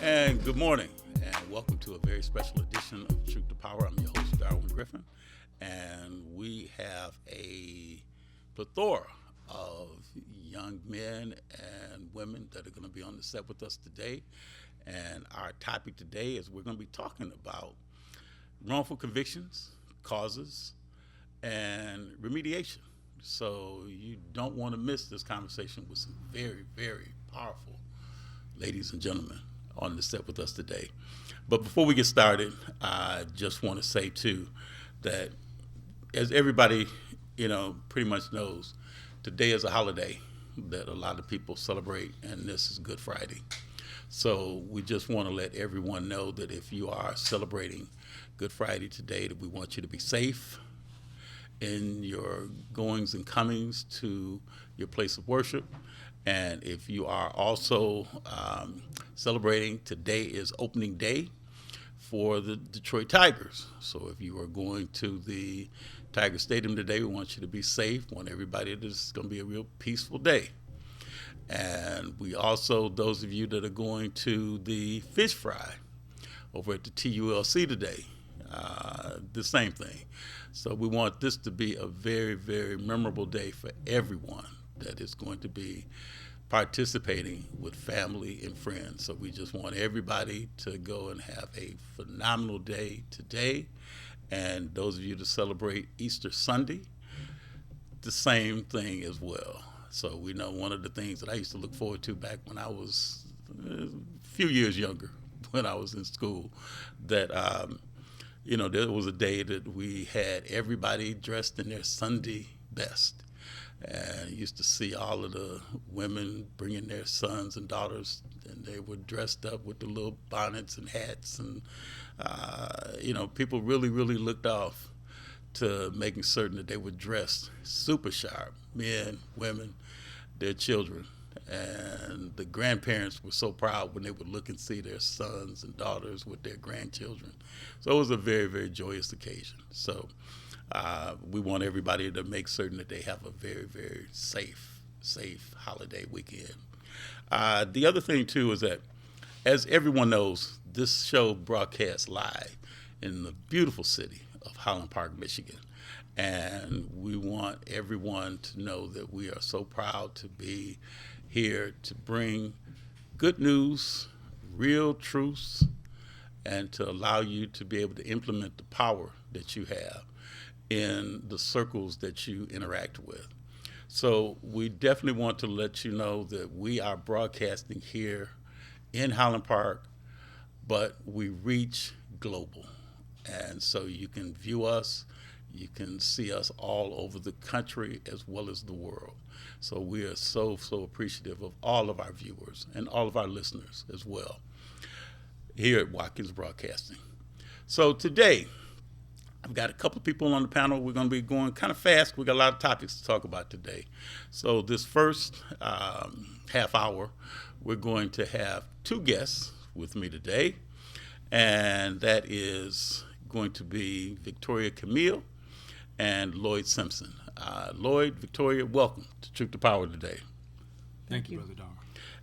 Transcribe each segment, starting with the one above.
And good morning, and welcome to a very special edition of Truth to Power. I'm your host, Darwin Griffin, and we have a plethora of young men and women that are going to be on the set with us today. And our topic today is we're going to be talking about wrongful convictions, causes, and remediation. So you don't want to miss this conversation with some very, very powerful ladies and gentlemen on the set with us today. But before we get started, I just want to say too that as everybody, pretty much knows, today is a holiday that a lot of people celebrate, and this is Good Friday. So we just want to let everyone know that if you are celebrating Good Friday today, that we want you to be safe in your goings and comings to your place of worship. And if you are also celebrating, today is opening day for the Detroit Tigers. So if you are going to the Tiger Stadium today, we want you to be safe. We want everybody that it's going to be a real peaceful day. And we also, those of you that are going to the fish fry over at the TULC today, the same thing. So we want this to be a very, very memorable day for everyone that is going to be participating with family and friends. So we just want everybody to go and have a phenomenal day today. And those of you that celebrate Easter Sunday, the same thing as well. So we know one of the things that I used to look forward to back when I was a few years younger, when I was in school, that there was a day that we had everybody dressed in their Sunday best. And you used to see all of the women bringing their sons and daughters, and they were dressed up with the little bonnets and hats. And, people really, really looked off to making certain that they were dressed super sharp, men, women, their children. And the grandparents were so proud when they would look and see their sons and daughters with their grandchildren. So it was a very, very joyous occasion. So we want everybody to make certain that they have a very, very safe holiday weekend. The other thing, too, is that, as everyone knows, this show broadcasts live in the beautiful city of Highland Park, Michigan. And we want everyone to know that we are so proud to be here to bring good news, real truths, and to allow you to be able to implement the power that you have in the circles that you interact with. So we definitely want to let you know that we are broadcasting here in Highland Park, but we reach global. And so you can view us, you can see us all over the country as well as the world. So we are so appreciative of all of our viewers and all of our listeners as well here at Watkins Broadcasting. So today, I've got a couple of people on the panel. We're going to be going kind of fast. We got a lot of topics to talk about today. So this first half hour, we're going to have two guests with me today, and that is going to be Victoria Camille and Lloyd Simpson. Lloyd, Victoria, welcome to Truth to Power today. Thank you, Brother Darwin.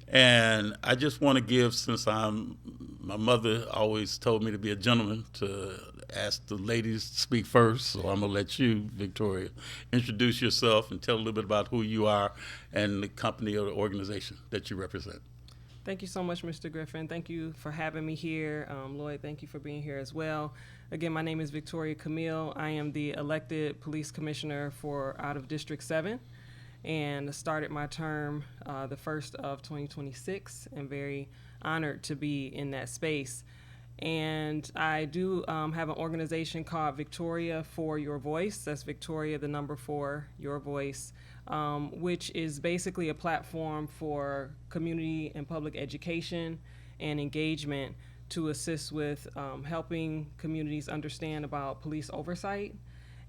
And I just want to give, since my mother always told me to be a gentleman, to ask the ladies to speak first. So I'm going to let you, Victoria, introduce yourself and tell a little bit about who you are and the company or the organization that you represent. Thank you so much, Mr. Griffin. Thank you for having me here. Lloyd, thank you for being here as well. Again, my name is Victoria Camille. I am the elected police commissioner for out of District 7. And started my term the 1st of 2026, and very honored to be in that space. And I do have an organization called Victoria for Your Voice. That's Victoria, the number 4, Your Voice, which is basically a platform for community and public education and engagement to assist with helping communities understand about police oversight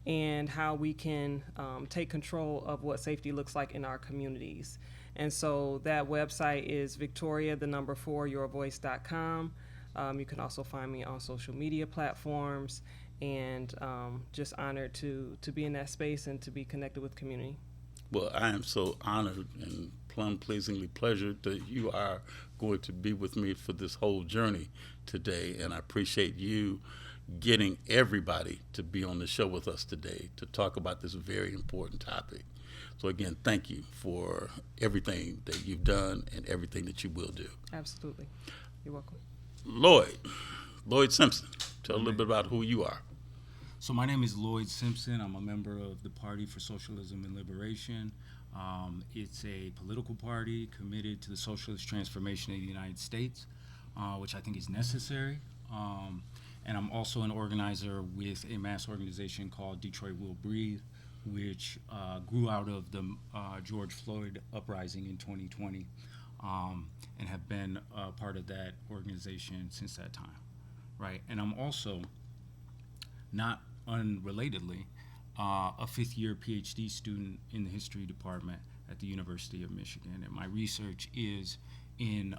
and how we can take control of what safety looks like in our communities. And so that website is Victoria, the number 4, yourvoice.com. You can also find me on social media platforms, and just honored to be in that space and to be connected with community. Well, I am so honored and plumb pleasingly pleasured that you are going to be with me for this whole journey today, and I appreciate you getting everybody to be on the show with us today to talk about this very important topic. So again, thank you for everything that you've done and everything that you will do. Absolutely. You're welcome. Lloyd Simpson, tell a little bit about who you are. So my name is Lloyd Simpson. I'm a member of the Party for Socialism and Liberation. It's a political party committed to the socialist transformation of the United States, which I think is necessary. And I'm also an organizer with a mass organization called Detroit Will Breathe, which grew out of the George Floyd uprising in 2020, and have been part of that organization since that time, right? And I'm also, not unrelatedly, a fifth-year PhD student in the history department at the University of Michigan, and my research is in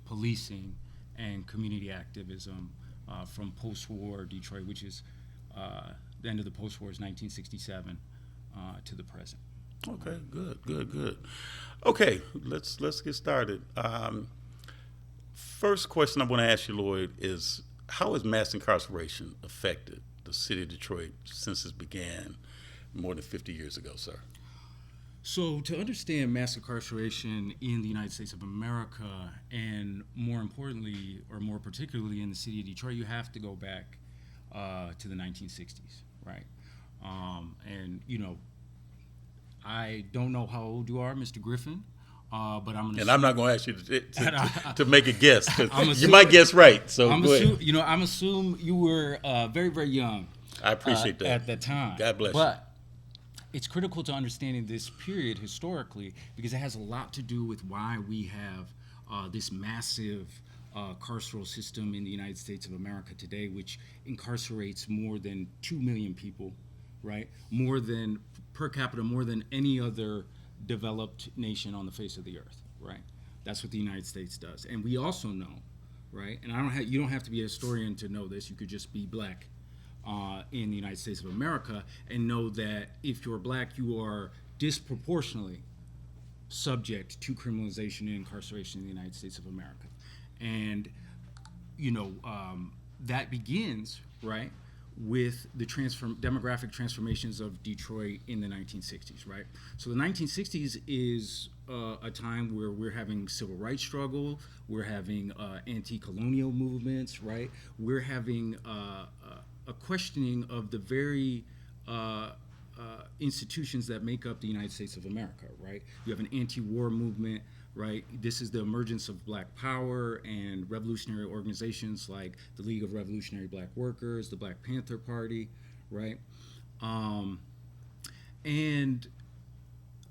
policing and community activism from post-war Detroit, which is the end of the post-war is 1967 to the present. Okay, good. Okay, let's get started. First question I want to ask you, Lloyd, is how has mass incarceration affected the city of Detroit since it began more than 50 years ago, sir? So to understand mass incarceration in the United States of America, and more importantly, or more particularly in the city of Detroit, you have to go back to the 1960s, right? And, you know, I don't know how old you are, Mr. Griffin, but I'm gonna. And I'm not going to ask you to make a guess, because you assuming, might guess right. So I'm go ahead. You know, I'm assuming you were very, very young. I appreciate that. At the time. God bless you. But it's critical to understanding this period historically, because it has a lot to do with why we have this massive carceral system in the United States of America today, which incarcerates more than 2 million people, right? More than, per capita, more than any other developed nation on the face of the earth, right? That's what the United States does. And we also know, right? And you don't have to be a historian to know this. You could just be black in the United States of America and know that if you're black, you are disproportionately subject to criminalization and incarceration in the United States of America. And, you know, that begins, right, with the demographic transformations of Detroit in the 1960s, right? So the 1960s is a time where we're having civil rights struggle, we're having anti-colonial movements, right? We're having a questioning of the very institutions that make up the United States of America, right? You have an anti-war movement, right? This is the emergence of Black Power and revolutionary organizations like the League of Revolutionary Black Workers, the Black Panther Party, right? And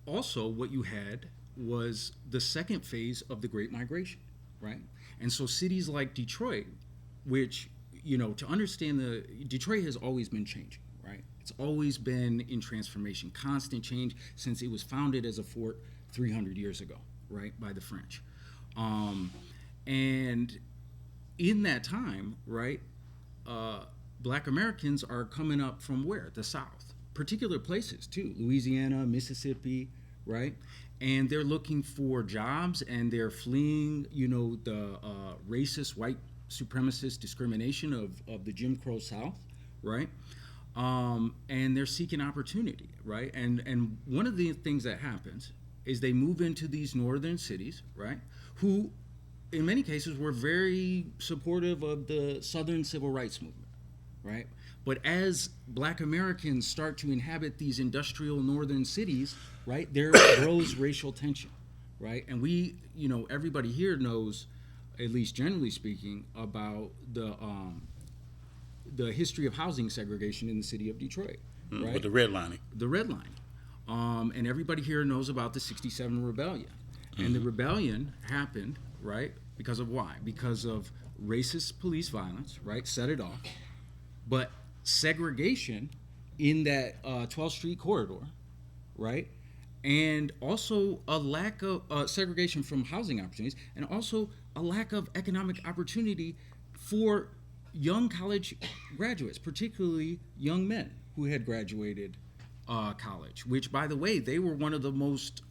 also what you had was the second phase of the Great Migration, right? And so cities like Detroit, which, you know, to understand Detroit has always been changing, right? It's always been in transformation, constant change since it was founded as a fort 300 years ago, right, by the French. And in that time, right, Black Americans are coming up from where? The South, particular places too, Louisiana, Mississippi, right? And they're looking for jobs, and they're fleeing, you know, the racist, white supremacist discrimination of the Jim Crow South, right? And they're seeking opportunity, right? And one of the things that happens is they move into these northern cities, right? Who, in many cases, were very supportive of the Southern Civil Rights Movement, right? But as Black Americans start to inhabit these industrial northern cities, right, there grows racial tension, right? And we, you know, everybody here knows, at least generally speaking, about the history of housing segregation in the city of Detroit, right? With the redlining. The redlining. And everybody here knows about the 67 rebellion. And the rebellion happened, right, because of why? Because of racist police violence, right, set it off. But segregation in that 12th Street corridor, right, and also a lack of segregation from housing opportunities, and also a lack of economic opportunity for young college graduates, particularly young men who had graduated College, which, by the way, they were one of the most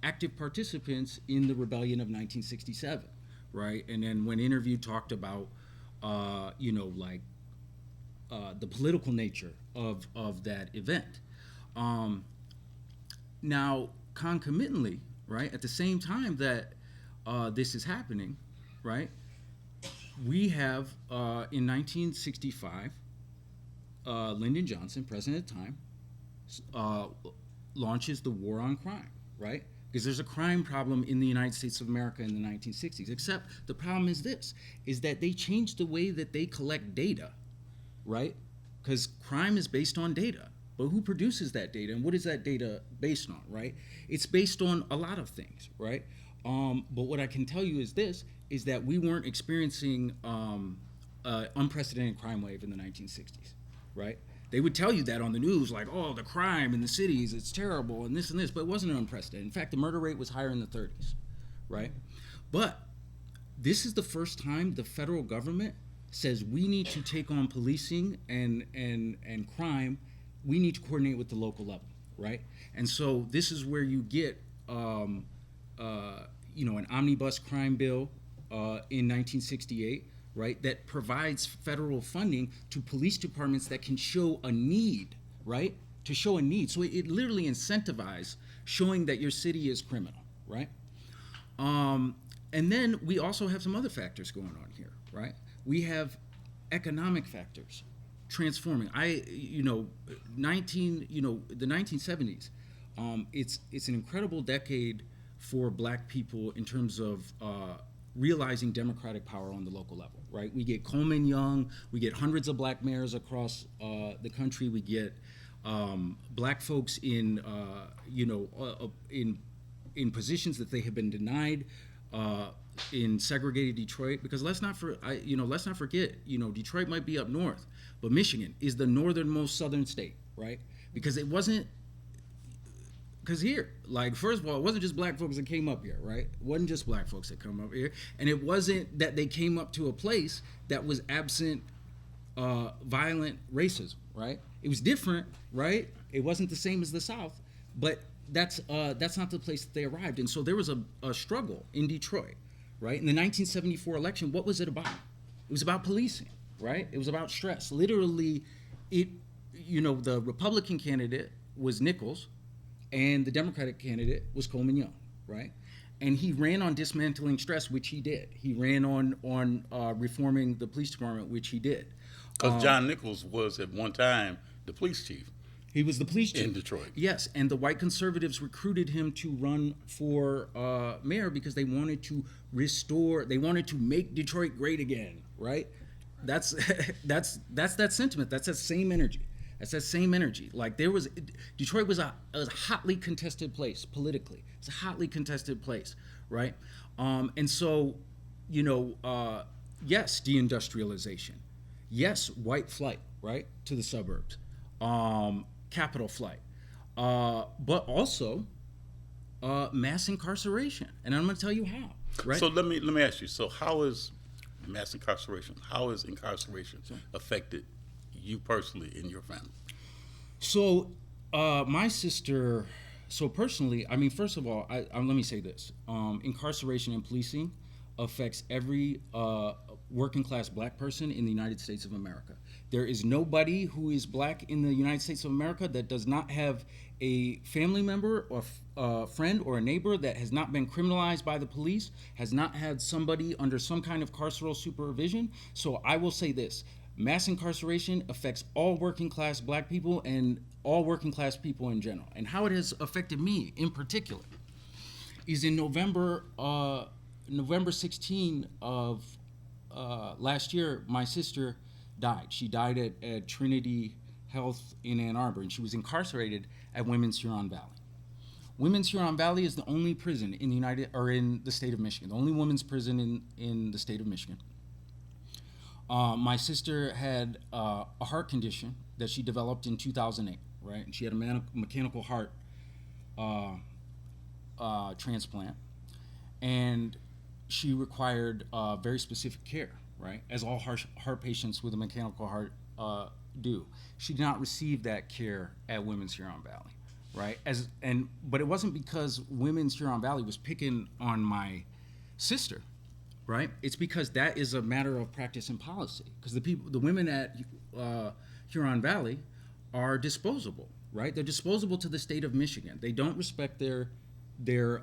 active participants in the rebellion of 1967, right? And then when interviewed, talked about, the political nature of that event. Now, concomitantly, right, at the same time that this is happening, right, we have in 1965, Lyndon Johnson, president at the time, launches the war on crime, right? Because there's a crime problem in the United States of America in the 1960s. Except the problem is this, is that they changed the way that they collect data, right? Because crime is based on data. But who produces that data, and what is that data based on, right? It's based on a lot of things, right? But what I can tell you is this, is that we weren't experiencing an unprecedented crime wave in the 1960s, right? They would tell you that on the news, like, oh, the crime in the cities, it's terrible, and this, but it wasn't unprecedented. In fact, the murder rate was higher in the 30s, right? But this is the first time the federal government says we need to take on policing and crime. We need to coordinate with the local level, right? And so this is where you get, an omnibus crime bill in 1968, right, that provides federal funding to police departments that can show a need, right, to show a need. So it literally incentivizes showing that your city is criminal, right? And then we also have some other factors going on here, right? We have economic factors transforming. The 1970s, it's an incredible decade for Black people in terms of realizing democratic power on the local level, right? We get Coleman Young, we get hundreds of Black mayors across the country, we get Black folks in positions that they have been denied in segregated Detroit, because let's not forget, Detroit might be up north, but Michigan is the northernmost southern state, right? Because here, like, first of all, it wasn't just Black folks that came up here, right? It wasn't just Black folks that come up here, and it wasn't that they came up to a place that was absent violent racism, right? It was different, right? It wasn't the same as the South, but that's not the place that they arrived. And so there was a struggle in Detroit, right? In the 1974 election, what was it about? It was about policing, right? It was about stress. Literally, the Republican candidate was Nichols, and the Democratic candidate was Coleman Young, right? And he ran on dismantling stress, which he did. He ran on reforming the police department, which he did. Because John Nichols was at one time the police chief. He was the police chief in Detroit. Yes, and the white conservatives recruited him to run for mayor because they wanted to make Detroit great again, right? That's that sentiment. That's that same energy. Like, Detroit was a hotly contested place politically. It's a hotly contested place, right? And so, yes, deindustrialization. Yes, white flight, right, to the suburbs. Capital flight. But also mass incarceration. And I'm going to tell you how, right? So let me ask you. So how is mass incarceration, affected you personally in your family? So my sister, personally, I mean, first of all, let me say this. Incarceration and policing affects every working class Black person in the United States of America. There is nobody who is Black in the United States of America that does not have a family member or a friend or a neighbor that has not been criminalized by the police, has not had somebody under some kind of carceral supervision. So I will say this. Mass incarceration affects all working class Black people and all working class people in general. And how it has affected me in particular is in November 16 of last year, my sister died. She died at Trinity Health in Ann Arbor, and she was incarcerated at Women's Huron Valley. Women's Huron Valley is the only prison in the state of Michigan, the only women's prison in the state of Michigan. My sister had a heart condition that she developed in 2008, right? And she had a mechanical heart transplant, and she required very specific care, right? As all heart patients with a mechanical heart do. She did not receive that care at Women's Huron Valley, right? But it wasn't because Women's Huron Valley was picking on my sister, right? It's because that is a matter of practice and policy. Because the women at Huron Valley are disposable, right? They're disposable to the state of Michigan. They don't respect their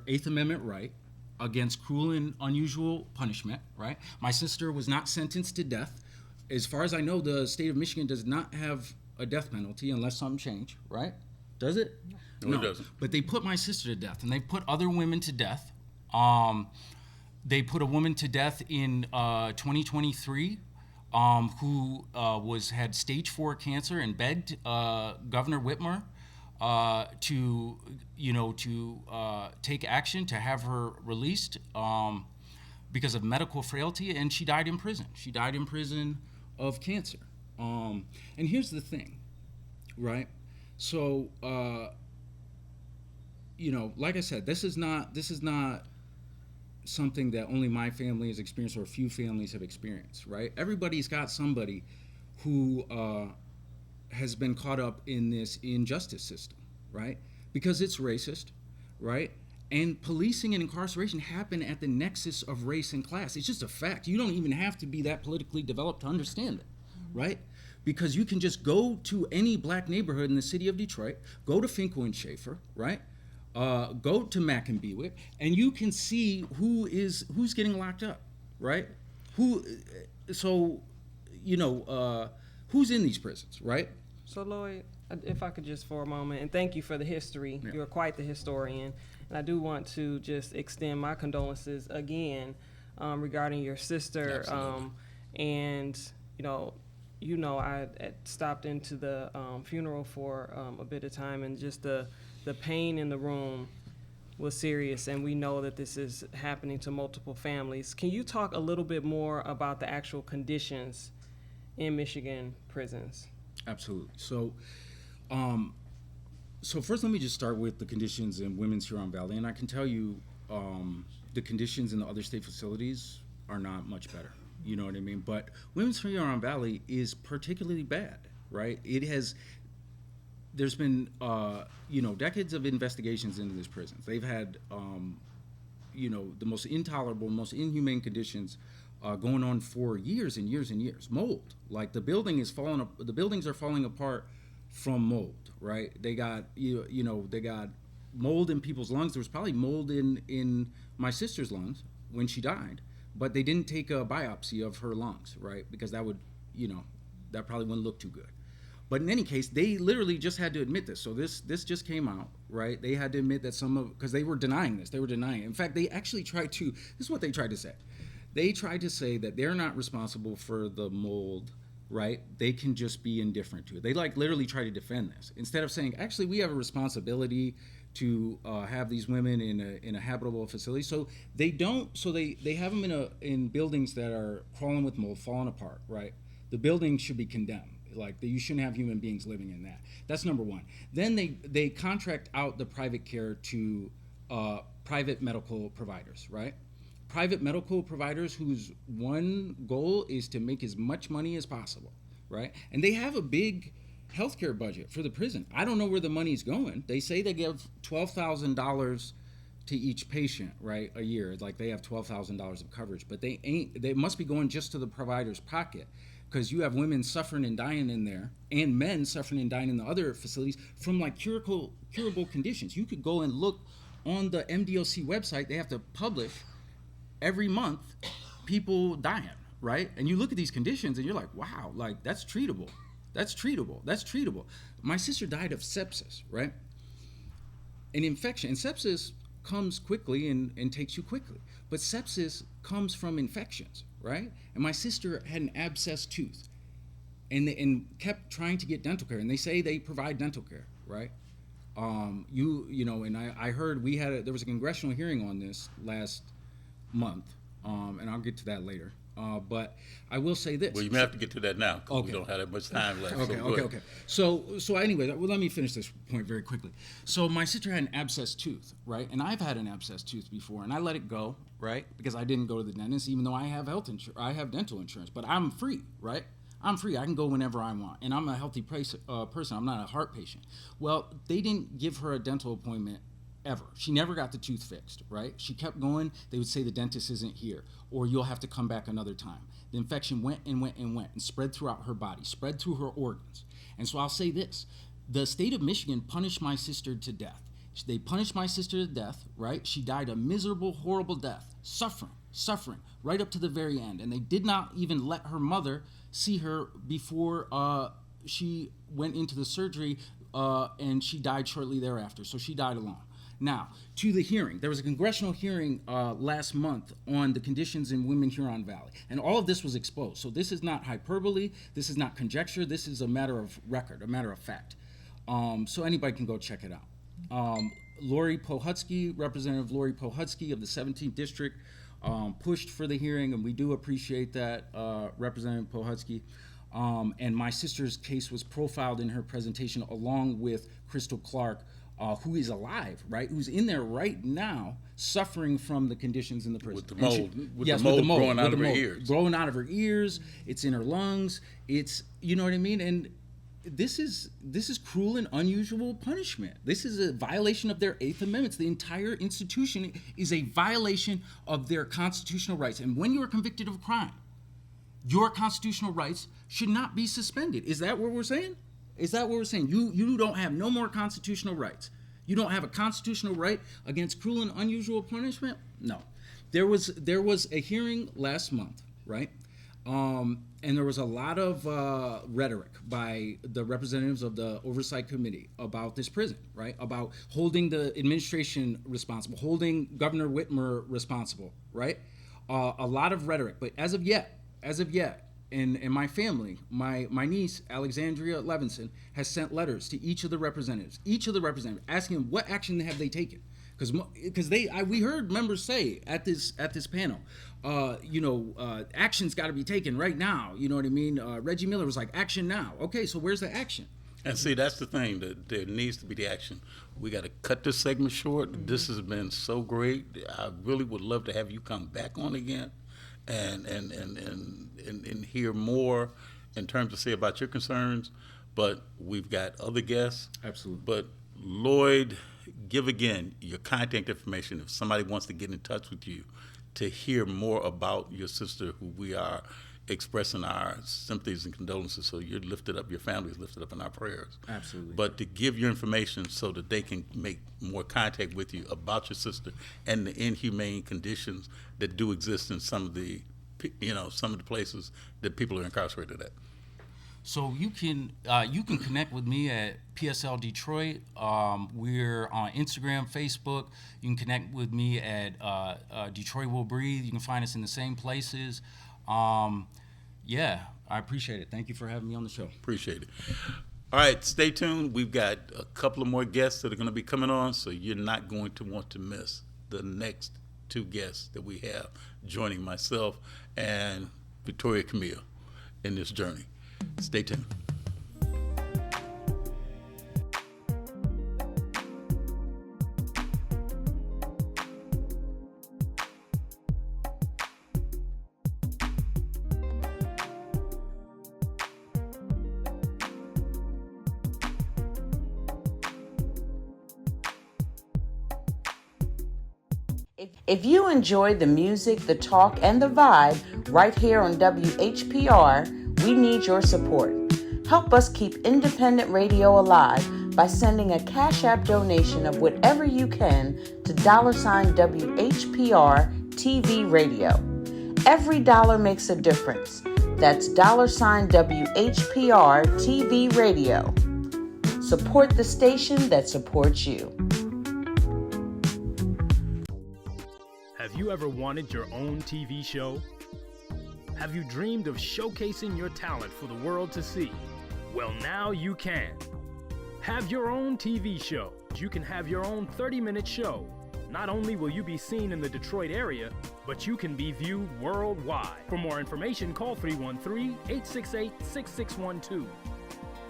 Eighth Amendment right against cruel and unusual punishment, right? My sister was not sentenced to death. As far as I know, the state of Michigan does not have a death penalty unless something changed, right? Does it? No, it doesn't. But they put my sister to death, and they put other women to death. They put a woman to death in 2023 who had stage 4 cancer and begged Governor Whitmer to take action to have her released because of medical frailty, and she died in prison. She died in prison of cancer. And here's the thing, right? So, like I said, this is not something that only my family has experienced or a few families have experienced, right? Everybody's got somebody who has been caught up in this injustice system, right? Because it's racist, right? And policing and incarceration happen at the nexus of race and class. It's just a fact. You don't even have to be that politically developed to understand it, right? Because you can just go to any black neighborhood in the city of Detroit, go to Finkel and Schaefer, right? Go to Mack and Bewick, and you can see who's getting locked up, right? Who's in these prisons, right? So Lloyd, if I could just for a moment, and thank you for the history. Yeah. You're quite the historian. And I do want to just extend my condolences again regarding your sister. And I had stopped into the funeral for a bit of time, and just the pain in the room was serious, and we know that this is happening to multiple families. Can you talk a little bit more about the actual conditions in Michigan prisons? Absolutely. So first let me just start with the conditions in Women's Huron Valley, and I can tell you the conditions in the other state facilities are not much better. You know what I mean? But Women's Huron Valley is particularly bad, right? There's been, decades of investigations into these prisons. They've had, the most intolerable, most inhumane conditions going on for years and years and years. Mold, like the buildings are falling apart from mold, right? They got, they got mold in people's lungs. There was probably mold in my sister's lungs when she died, but they didn't take a biopsy of her lungs, right? Because that would, that probably wouldn't look too good. But in any case, they literally just had to admit this. So this just came out, right? They had to admit that because they were denying this. They were denying it. In fact, they actually tried to, this is what they tried to say. They tried to say that they're not responsible for the mold, right? They can just be indifferent to it. They literally try to defend this. Instead of saying, actually, we have a responsibility to have these women in a habitable facility. So they don't, so they have them in buildings that are crawling with mold, falling apart, right? The building should be condemned. You shouldn't have human beings living in that. That's number one. Then they contract out the private care to private medical providers, right? Private medical providers whose one goal is to make as much money as possible, right? And they have a big healthcare budget for the prison. I don't know where the money's going. They say they give $12,000 to each patient, right, a year. Like they have $12,000 of coverage, but they must be going just to the provider's pocket. Because you have women suffering and dying in there, and men suffering and dying in the other facilities from curable conditions. You could go and look on the MDOC website. They have to publish every month people dying, right? And you look at these conditions and you're like, wow, that's treatable. That's treatable. That's treatable. My sister died of sepsis, right? An infection. And sepsis comes quickly and takes you quickly. But sepsis comes from infections, right? And my sister had an abscessed tooth and kept trying to get dental care. And they say they provide dental care, right? And I heard there was a congressional hearing on this last month, and I'll get to that later. But I will say this. Well, you may have to get to that now because we don't have that much time left. Okay. So anyway, let me finish this point very quickly. So my sister had an abscessed tooth, right? And I've had an abscessed tooth before, and I let it go, right? Because I didn't go to the dentist, even though I have health insurance, I have dental insurance, but I'm free, right? I'm free. I can go whenever I want. And I'm a healthy person. I'm not a heart patient. Well, they didn't give her a dental appointment ever. She never got the tooth fixed, right? She kept going. They would say the dentist isn't here, or you'll have to come back another time. The infection went and went and went and spread throughout her body, spread through her organs. And so I'll say this. The state of Michigan punished my sister to death. They punished my sister to death, right? She died a miserable, horrible death, suffering, right up to the very end. And they did not even let her mother see her before she went into the surgery, and she died shortly thereafter. So she died alone. Now, to the hearing. There was a congressional hearing last month on the conditions in Women Huron Valley, and all of this was exposed. So this is not hyperbole. This is not conjecture. This is a matter of record, a matter of fact. So anybody can go check it out. Lori Pohutsky, Representative Lori Pohutsky of the 17th District, pushed for the hearing, and we do appreciate that, Representative Pohutsky. And my sister's case was profiled in her presentation along with Crystal Clark, who is alive, right? Who's in there right now, suffering from the conditions in the prison. With the mold, the mold growing out of her ears. Growing out of her ears. It's in her lungs. It's, you know what I mean? And this is cruel and unusual punishment. This is a violation of their Eighth Amendments. The entire institution is a violation of their constitutional rights. And when you are convicted of a crime, your constitutional rights should not be suspended. Is that what we're saying? Is that what we're saying? You don't have no more constitutional rights. You don't have a constitutional right against cruel and unusual punishment? No. There was a hearing last month, right? And there was a lot of rhetoric by the representatives of the Oversight Committee about this prison, right? About holding the administration responsible, holding Governor Whitmer responsible, right? A lot of rhetoric, but as of yet, and my family, my niece, Alexandria Levinson, has sent letters to each of the representatives, asking them what action have they taken. Because we heard members say at this panel, action's got to be taken right now. You know what I mean? Reggie Miller was like, action now. Okay, so where's the action? And see, that's the thing, that there needs to be the action. We got to cut this segment short. Mm-hmm. This has been so great. I really would love to have you come back on again and hear more in terms of say about your concerns. But we've got other guests. Absolutely. But Lloyd, give again your contact information if somebody wants to get in touch with you to hear more about your sister, who we are expressing our sympathies and condolences. So you're lifted up, your family is lifted up in our prayers. Absolutely. But to give your information so that they can make more contact with you about your sister and the inhumane conditions that do exist in some of the places that people are incarcerated at. So you can connect with me at PSL Detroit. We're on Instagram, Facebook. You can connect with me at Detroit Will Breathe. You can find us in the same places. I appreciate it. Thank you for having me on the show. Appreciate it. All right, stay tuned. We've got a couple of more guests that are going to be coming on, so you're not going to want to miss the next two guests that we have joining myself and Victoria Camille in this journey. Stay tuned. If you enjoy the music, the talk, and the vibe right here on WHPR, we need your support. Help us keep independent radio alive by sending a Cash App donation of whatever you can to $WHPR TV Radio. Every dollar makes a difference. That's $WHPR TV Radio. Support the station that supports you. Have you ever wanted your own TV show? Have you dreamed of showcasing your talent for the world to see? Well, now you can. Have your own TV show. You can have your own 30-minute show. Not only will you be seen in the Detroit area, but you can be viewed worldwide. For more information, call 313-868-6612.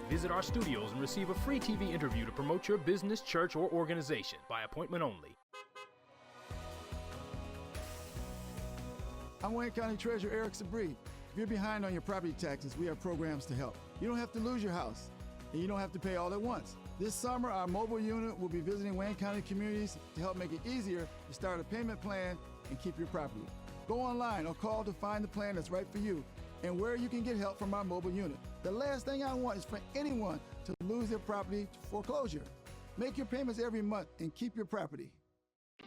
Visit our studios and receive a free TV interview to promote your business, church, or organization by appointment only. I'm Wayne County Treasurer Eric Sabri. If you're behind on your property taxes, we have programs to help. You don't have to lose your house, and you don't have to pay all at once. This summer, our mobile unit will be visiting Wayne County communities to help make it easier to start a payment plan and keep your property. Go online or call to find the plan that's right for you and where you can get help from our mobile unit. The last thing I want is for anyone to lose their property to foreclosure. Make your payments every month and keep your property.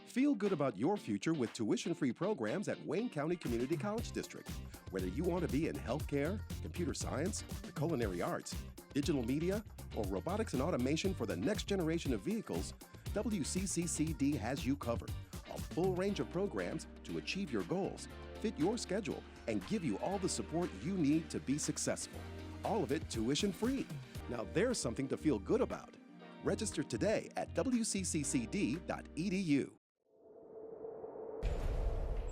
Feel good about your future with tuition-free programs at Wayne County Community College District. Whether you want to be in healthcare, computer science, the culinary arts, digital media, or robotics and automation for the next generation of vehicles, WCCCD has you covered. A full range of programs to achieve your goals, fit your schedule, and give you all the support you need to be successful. All of it tuition-free. Now there's something to feel good about. Register today at wcccd.edu.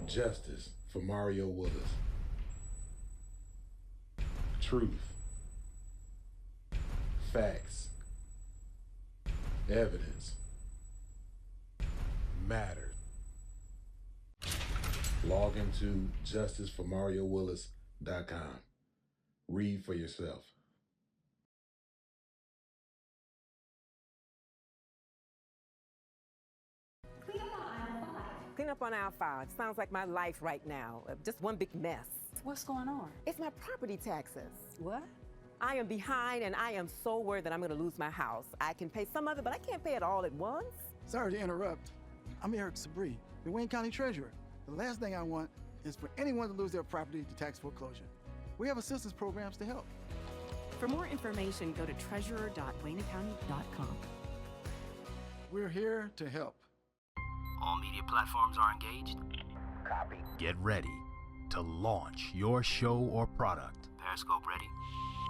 Justice for Mario Willis. Truth. Facts. Evidence. Mattered. Log into justiceformariowillis.com. Read for yourself. Clean up on aisle 5. Sounds like my life right now. Just one big mess. What's going on? It's my property taxes. What? I am behind and I am so worried that I'm going to lose my house. I can pay some of it, but I can't pay it all at once. Sorry to interrupt. I'm Eric Sabri, the Wayne County Treasurer. The last thing I want is for anyone to lose their property to tax foreclosure. We have assistance programs to help. For more information, go to treasurer.waynecounty.com. We're here to help. All media platforms are engaged. Copy. Get ready to launch your show or product. Periscope ready.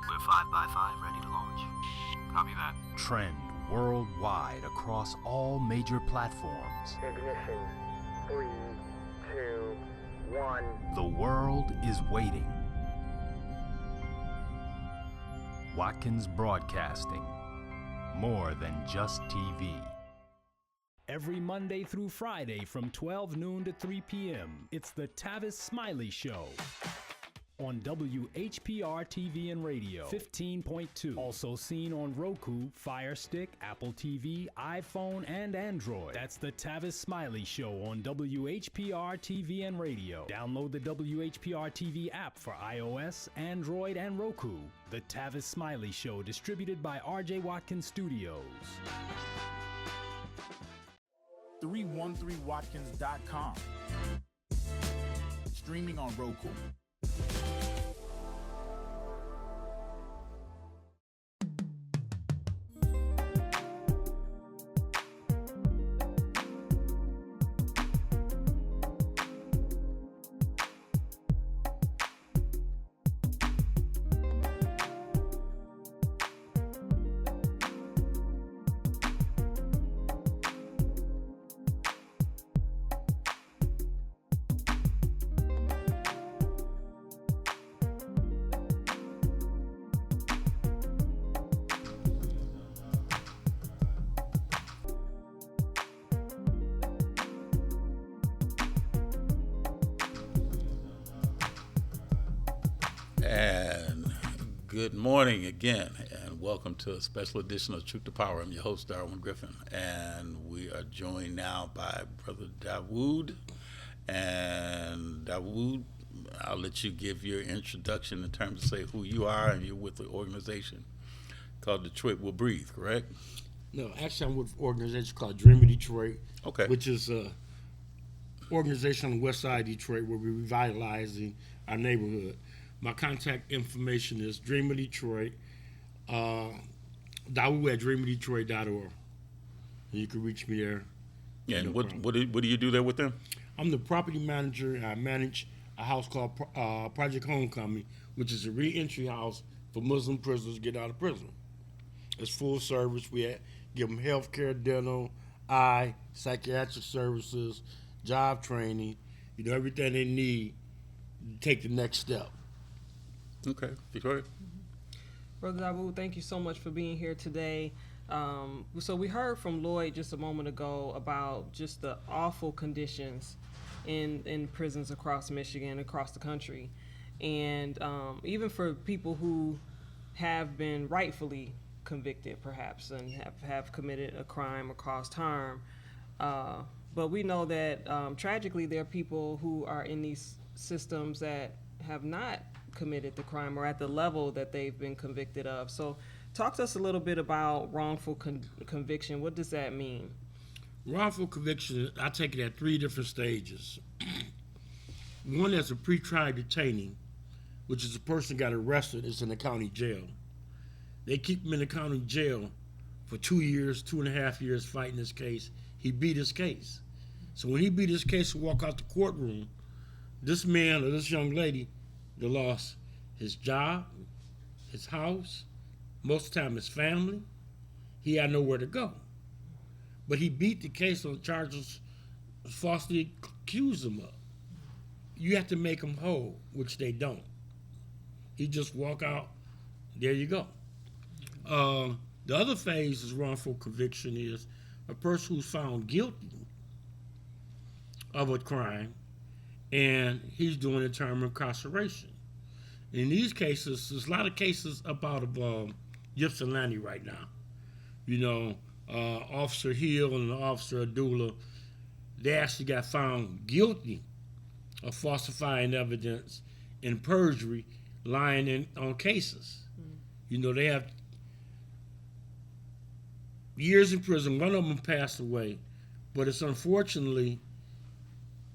We're 5x5 ready to launch. Copy that. Trend worldwide across all major platforms. Ignition. 3, 2, 1. The world is waiting. Watkins Broadcasting. More than just TV. Every Monday through Friday from 12 noon to 3 p.m., it's the Tavis Smiley Show on WHPR TV and Radio 15.2. Also seen on Roku, Fire Stick, Apple TV, iPhone, and Android. That's the Tavis Smiley Show on WHPR TV and Radio. Download the WHPR TV app for iOS, Android, and Roku. The Tavis Smiley Show, distributed by RJ Watkins Studios. 313watkins.com. Streaming on Roku. And good morning again, and welcome to a special edition of Truth to Power. I'm your host, Darwin Griffin, and we are joined now by Brother Dawood. And Dawood, I'll let you give your introduction in terms of say who you are, and you're with the organization called Detroit Will Breathe, correct? No, actually I'm with an organization called Dream of Detroit, okay, which is an organization on the west side of Detroit where we're revitalizing our neighborhood. My contact information is Dream of Detroit, Dawood at dreamofdetroit.org. And you can reach me there. Yeah, and what do you do there with them? I'm the property manager. I manage a house called Project Homecoming, which is a re-entry house for Muslim prisoners to get out of prison. It's full service. We give them health care, dental, eye, psychiatric services, job training, everything they need to take the next step. Okay, Victoria. Brother Dawood, thank you so much for being here today. So we heard from Lloyd just a moment ago about just the awful conditions in prisons across Michigan, across the country. And even for people who have been rightfully convicted, perhaps, and have committed a crime or caused harm. But we know that tragically there are people who are in these systems that have not committed the crime or at the level that they've been convicted of. So talk to us a little bit about wrongful conviction. What does that mean? Wrongful conviction, I take it at 3 different stages. One is a pretrial detaining, which is a person got arrested, is in the county jail. They keep him in the county jail for 2 years, 2.5 years fighting this case. He beat his case. So when he beat his case and walk out the courtroom, this man or this young lady, they lost his job, his house, most of the time his family. He had nowhere to go. But he beat the case on charges falsely accused him of. You have to make him whole, which they don't. He just walk out, there you go. The other phase is wrongful conviction is a person who's found guilty of a crime and he's doing a term of incarceration. In these cases, there's a lot of cases about Ypsilanti right now. You know, Officer Hill and Officer Adula, they actually got found guilty of falsifying evidence and perjury, lying on cases. You know, they have years in prison. One of them passed away, but it's unfortunately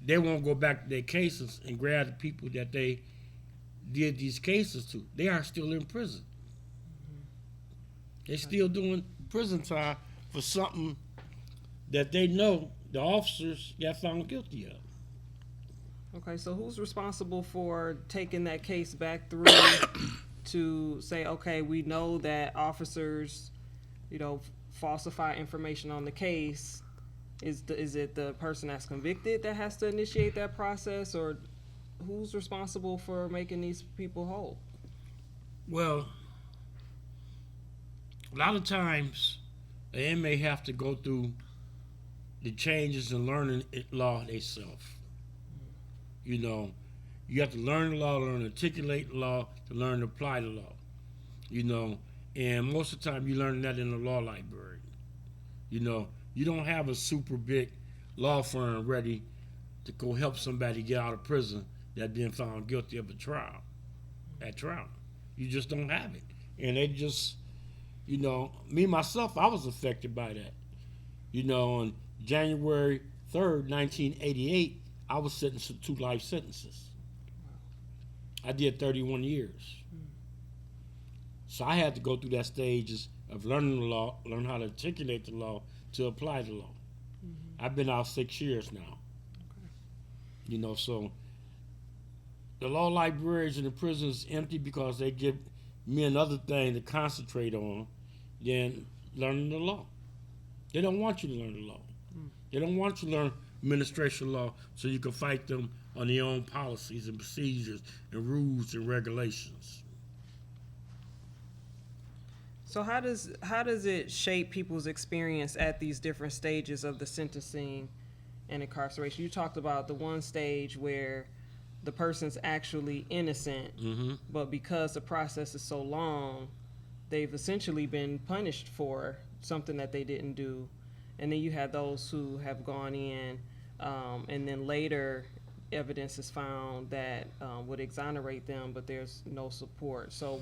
they won't go back to their cases and grab the people that they did these cases to. They are still in prison. They're still doing prison time for something that they know the officers got found guilty of. Okay, so who's responsible for taking that case back through to say, okay, we know that officers, you know, falsify information on the case? Is it the person that's convicted that has to initiate that process, or who's responsible for making these people whole? Well, a lot of times an inmate have to go through the changes in learning law themselves. You know, you have to learn the law, learn to articulate the law, to learn to apply the law. You know, and most of the time you learn that in the law library. You know, you don't have a super big law firm ready to go help somebody get out of prison that been found guilty of a trial, at trial. You just don't have it. And they just, you know, me, myself, I was affected by that. You know, on January 3rd, 1988, I was sentenced to 2 life sentences. I did 31 years. So I had to go through that stages of learning the law, learn how to articulate the law, to apply the law. I've been out 6 years now. Okay. You know, so the law libraries in the prisons empty because they give me another thing to concentrate on than learning the law. They don't want you to learn the law. They don't want you to learn administration law so you can fight them on their own policies and procedures and rules and regulations. So how does it shape people's experience at these different stages of the sentencing and incarceration? You talked about the one stage where the person's actually innocent, but because the process is so long, they've essentially been punished for something that they didn't do. And then you have those who have gone in, and then later evidence is found that would exonerate them, but there's no support. So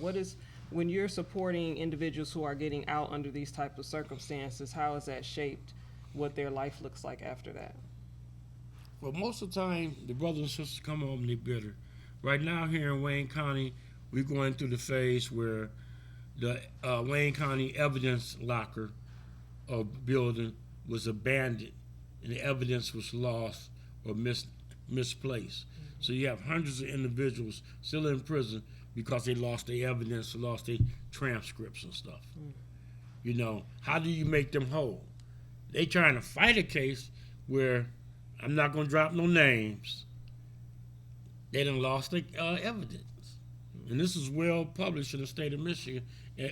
when you're supporting individuals who are getting out under these types of circumstances, how has that shaped what their life looks like after that? Well, most of the time, the brothers and sisters come home and they're bitter. Right now here in Wayne County, we're going through the phase where the Wayne County evidence locker or building was abandoned and the evidence was lost or misplaced. So you have hundreds of individuals still in prison because they lost their evidence, lost their transcripts and stuff. You know, how do you make them whole? They trying to fight a case where, I'm not going to drop no names, they done lost their evidence. And this is well published in the state of Michigan,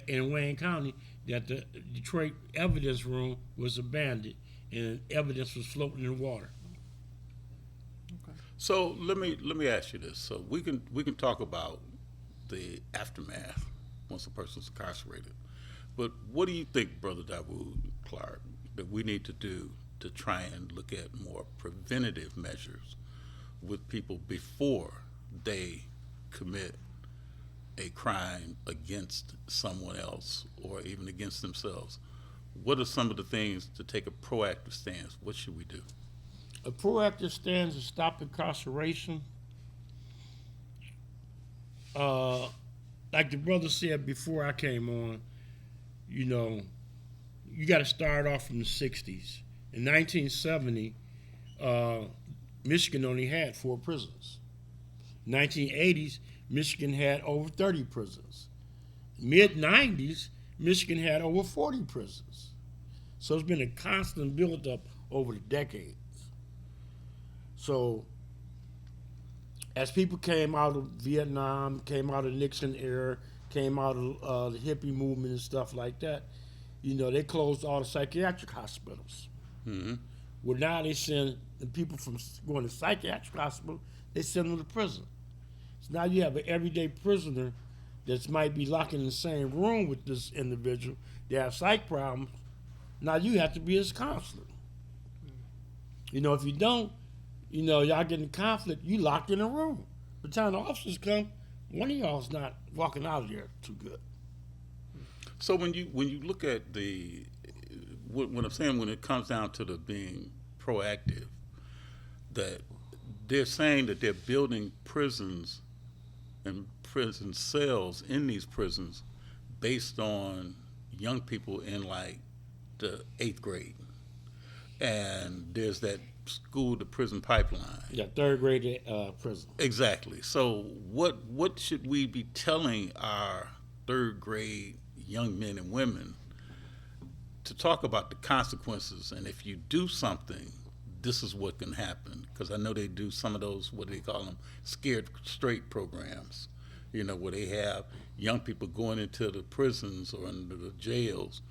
in Wayne County, that the Detroit evidence room was abandoned and evidence was floating in water. Okay. So let me ask you this. So we can talk about the aftermath once a person's incarcerated, but what do you think, Brother Dawood Clark, that we need to do to try and look at more preventative measures with people before they commit a crime against someone else or even against themselves? What are some of the things to take a proactive stance? What should we do? A proactive stance to stop incarceration. Like the brother said before I came on, you know, you got to start off from the 60s. In 1970, Michigan only had 4 prisons. 1980s, Michigan had over 30 prisons. Mid-90s, Michigan had over 40 prisons. So it's been a constant build-up over the decades. So as people came out of Vietnam, came out of Nixon era, came out of the hippie movement and stuff like that, you know, they closed all the psychiatric hospitals. Mm-hmm. Well, now they send the people from going to psychiatric hospital, they send them to prison. So now you have an everyday prisoner that might be locked in the same room with this individual. They have psych problems. Now you have to be his counselor. You know, if you don't, you know, y'all get in conflict, you locked in a room. By the time the officers come, one of y'all's not walking out of there too good. So when you look at what I'm saying, when it comes down to the being proactive, that they're saying that they're building prisons and prison cells in these prisons based on young people in like the 8th grade. And there's that school to prison pipeline. Yeah, 3rd grade prison. Exactly. So what should we be telling our 3rd grade young men and women to talk about the consequences, and if you do something, this is what can happen? Because I know they do some of those, what do they call them, scared straight programs, you know, where they have young people going into the prisons or into the jails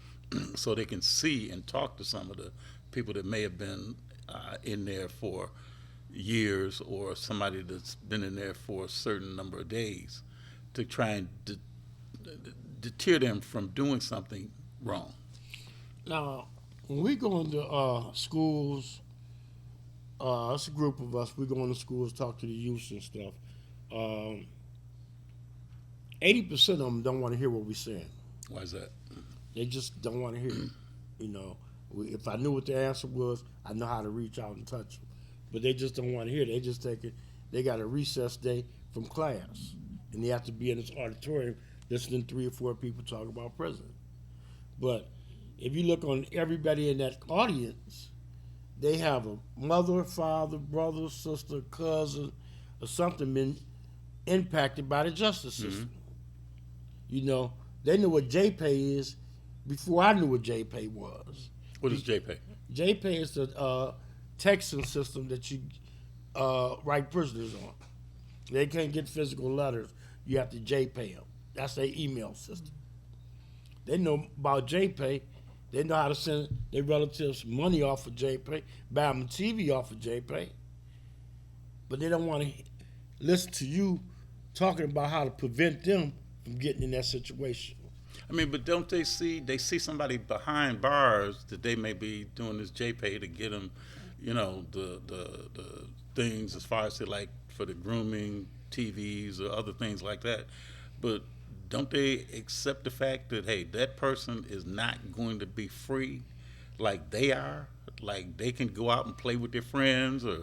so they can see and talk to some of the people that may have been in there for years, or somebody that's been in there for a certain number of days, to try and deter them from doing something wrong. Now, when we go into schools, it's a group of us, we go into schools, talk to the youth and stuff. 80% of them don't want to hear what we're saying. Why is that? They just don't want to hear it. You know, if I knew what the answer was, I know how to reach out and touch them. But they just don't want to hear it. They just take it, they got a recess day from class, and they have to be in this auditorium listening to 3 or 4 people talk about prison. But if you look on everybody in that audience, they have a mother, father, brother, sister, cousin, or something been impacted by the justice system. Mm-hmm. You know, they knew what JPay is before I knew what JPay was. What is JPay? JPay is the texting system that you write prisoners on. They can't get physical letters. You have to JPay them. That's their email system. They know about JPay. They know how to send their relatives money off of JPay, buy them TV off of JPay. But they don't want to listen to you talking about how to prevent them from getting in that situation. I mean, but don't they see somebody behind bars that they may be doing this JPay to get them, you know, the things as far as like for the grooming, TVs or other things like that. But don't they accept the fact that, hey, that person is not going to be free like they are? Like they can go out and play with their friends or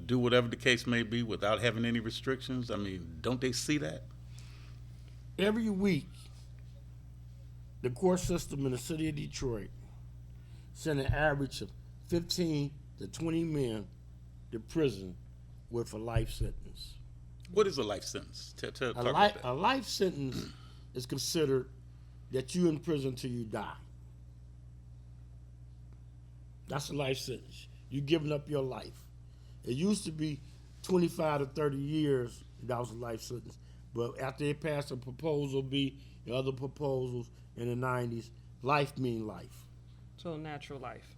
do whatever the case may be without having any restrictions? I mean, don't they see that? Every week, the court system in the city of Detroit send an average of 15 to 20 men to prison with a life sentence. What is a life sentence? A life sentence is considered that you in prison till you die. That's a life sentence. You're giving up your life. It used to be 25 to 30 years, that was a life sentence. But after they passed a proposal B and other proposals in the 90s, life mean life. So natural life.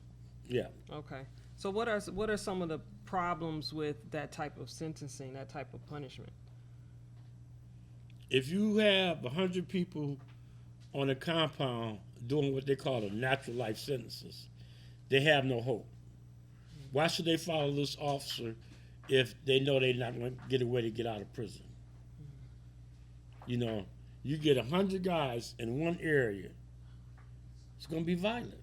Yeah. Okay. So what are some of the problems with that type of sentencing, that type of punishment? If you have 100 people on a compound doing what they call a natural life sentences, they have no hope. Why should they follow this officer if they know they're not going to get away to get out of prison? You know, you get 100 guys in one area, it's going to be violent.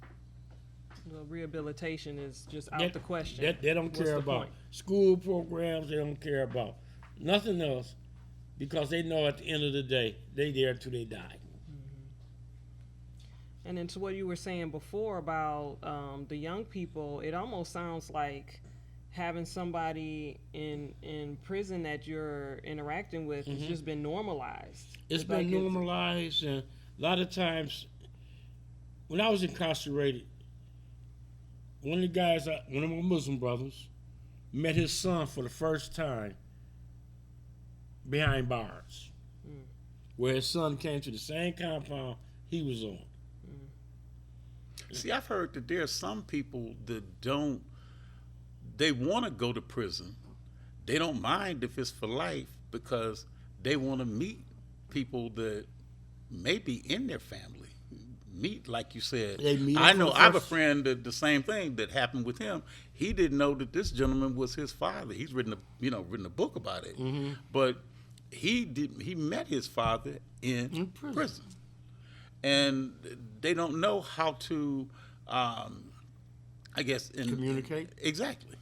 Well, rehabilitation is just out the question. They don't What's care the about point? school programs. They don't care about nothing else because they know at the end of the day, they there till they die. And then to what you were saying before about the young people, it almost sounds like having somebody in prison that you're interacting with has just been normalized. It's been normalized, and a lot of times, when I was incarcerated, one of the guys, one of my Muslim brothers, met his son for the first time behind bars, where his son came to the same compound he was on. See, I've heard that there are some people that they want to go to prison. They don't mind if it's for life because they want to meet people that may be in their family. Meet, like you said. I know I have a friend that the same thing that happened with him. He didn't know that this gentleman was his father. He's written a book about it. But he met his father in prison. And they don't know how to, I guess, communicate. Exactly.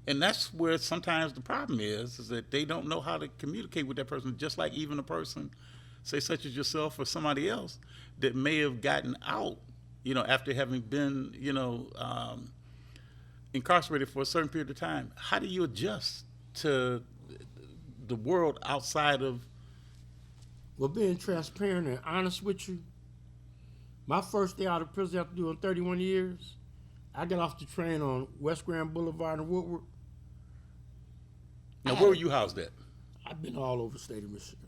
And that's where sometimes the problem is that they don't know how to communicate with that person, just like even a person, say such as yourself or somebody else, that may have gotten out, after having been, incarcerated for a certain period of time. How do you adjust to the world outside of? Well, being transparent and honest with you, my first day out of prison after doing 31 years, I got off the train on West Grand Boulevard in Woodward. Now, where were you housed at? I've been all over the state of Michigan.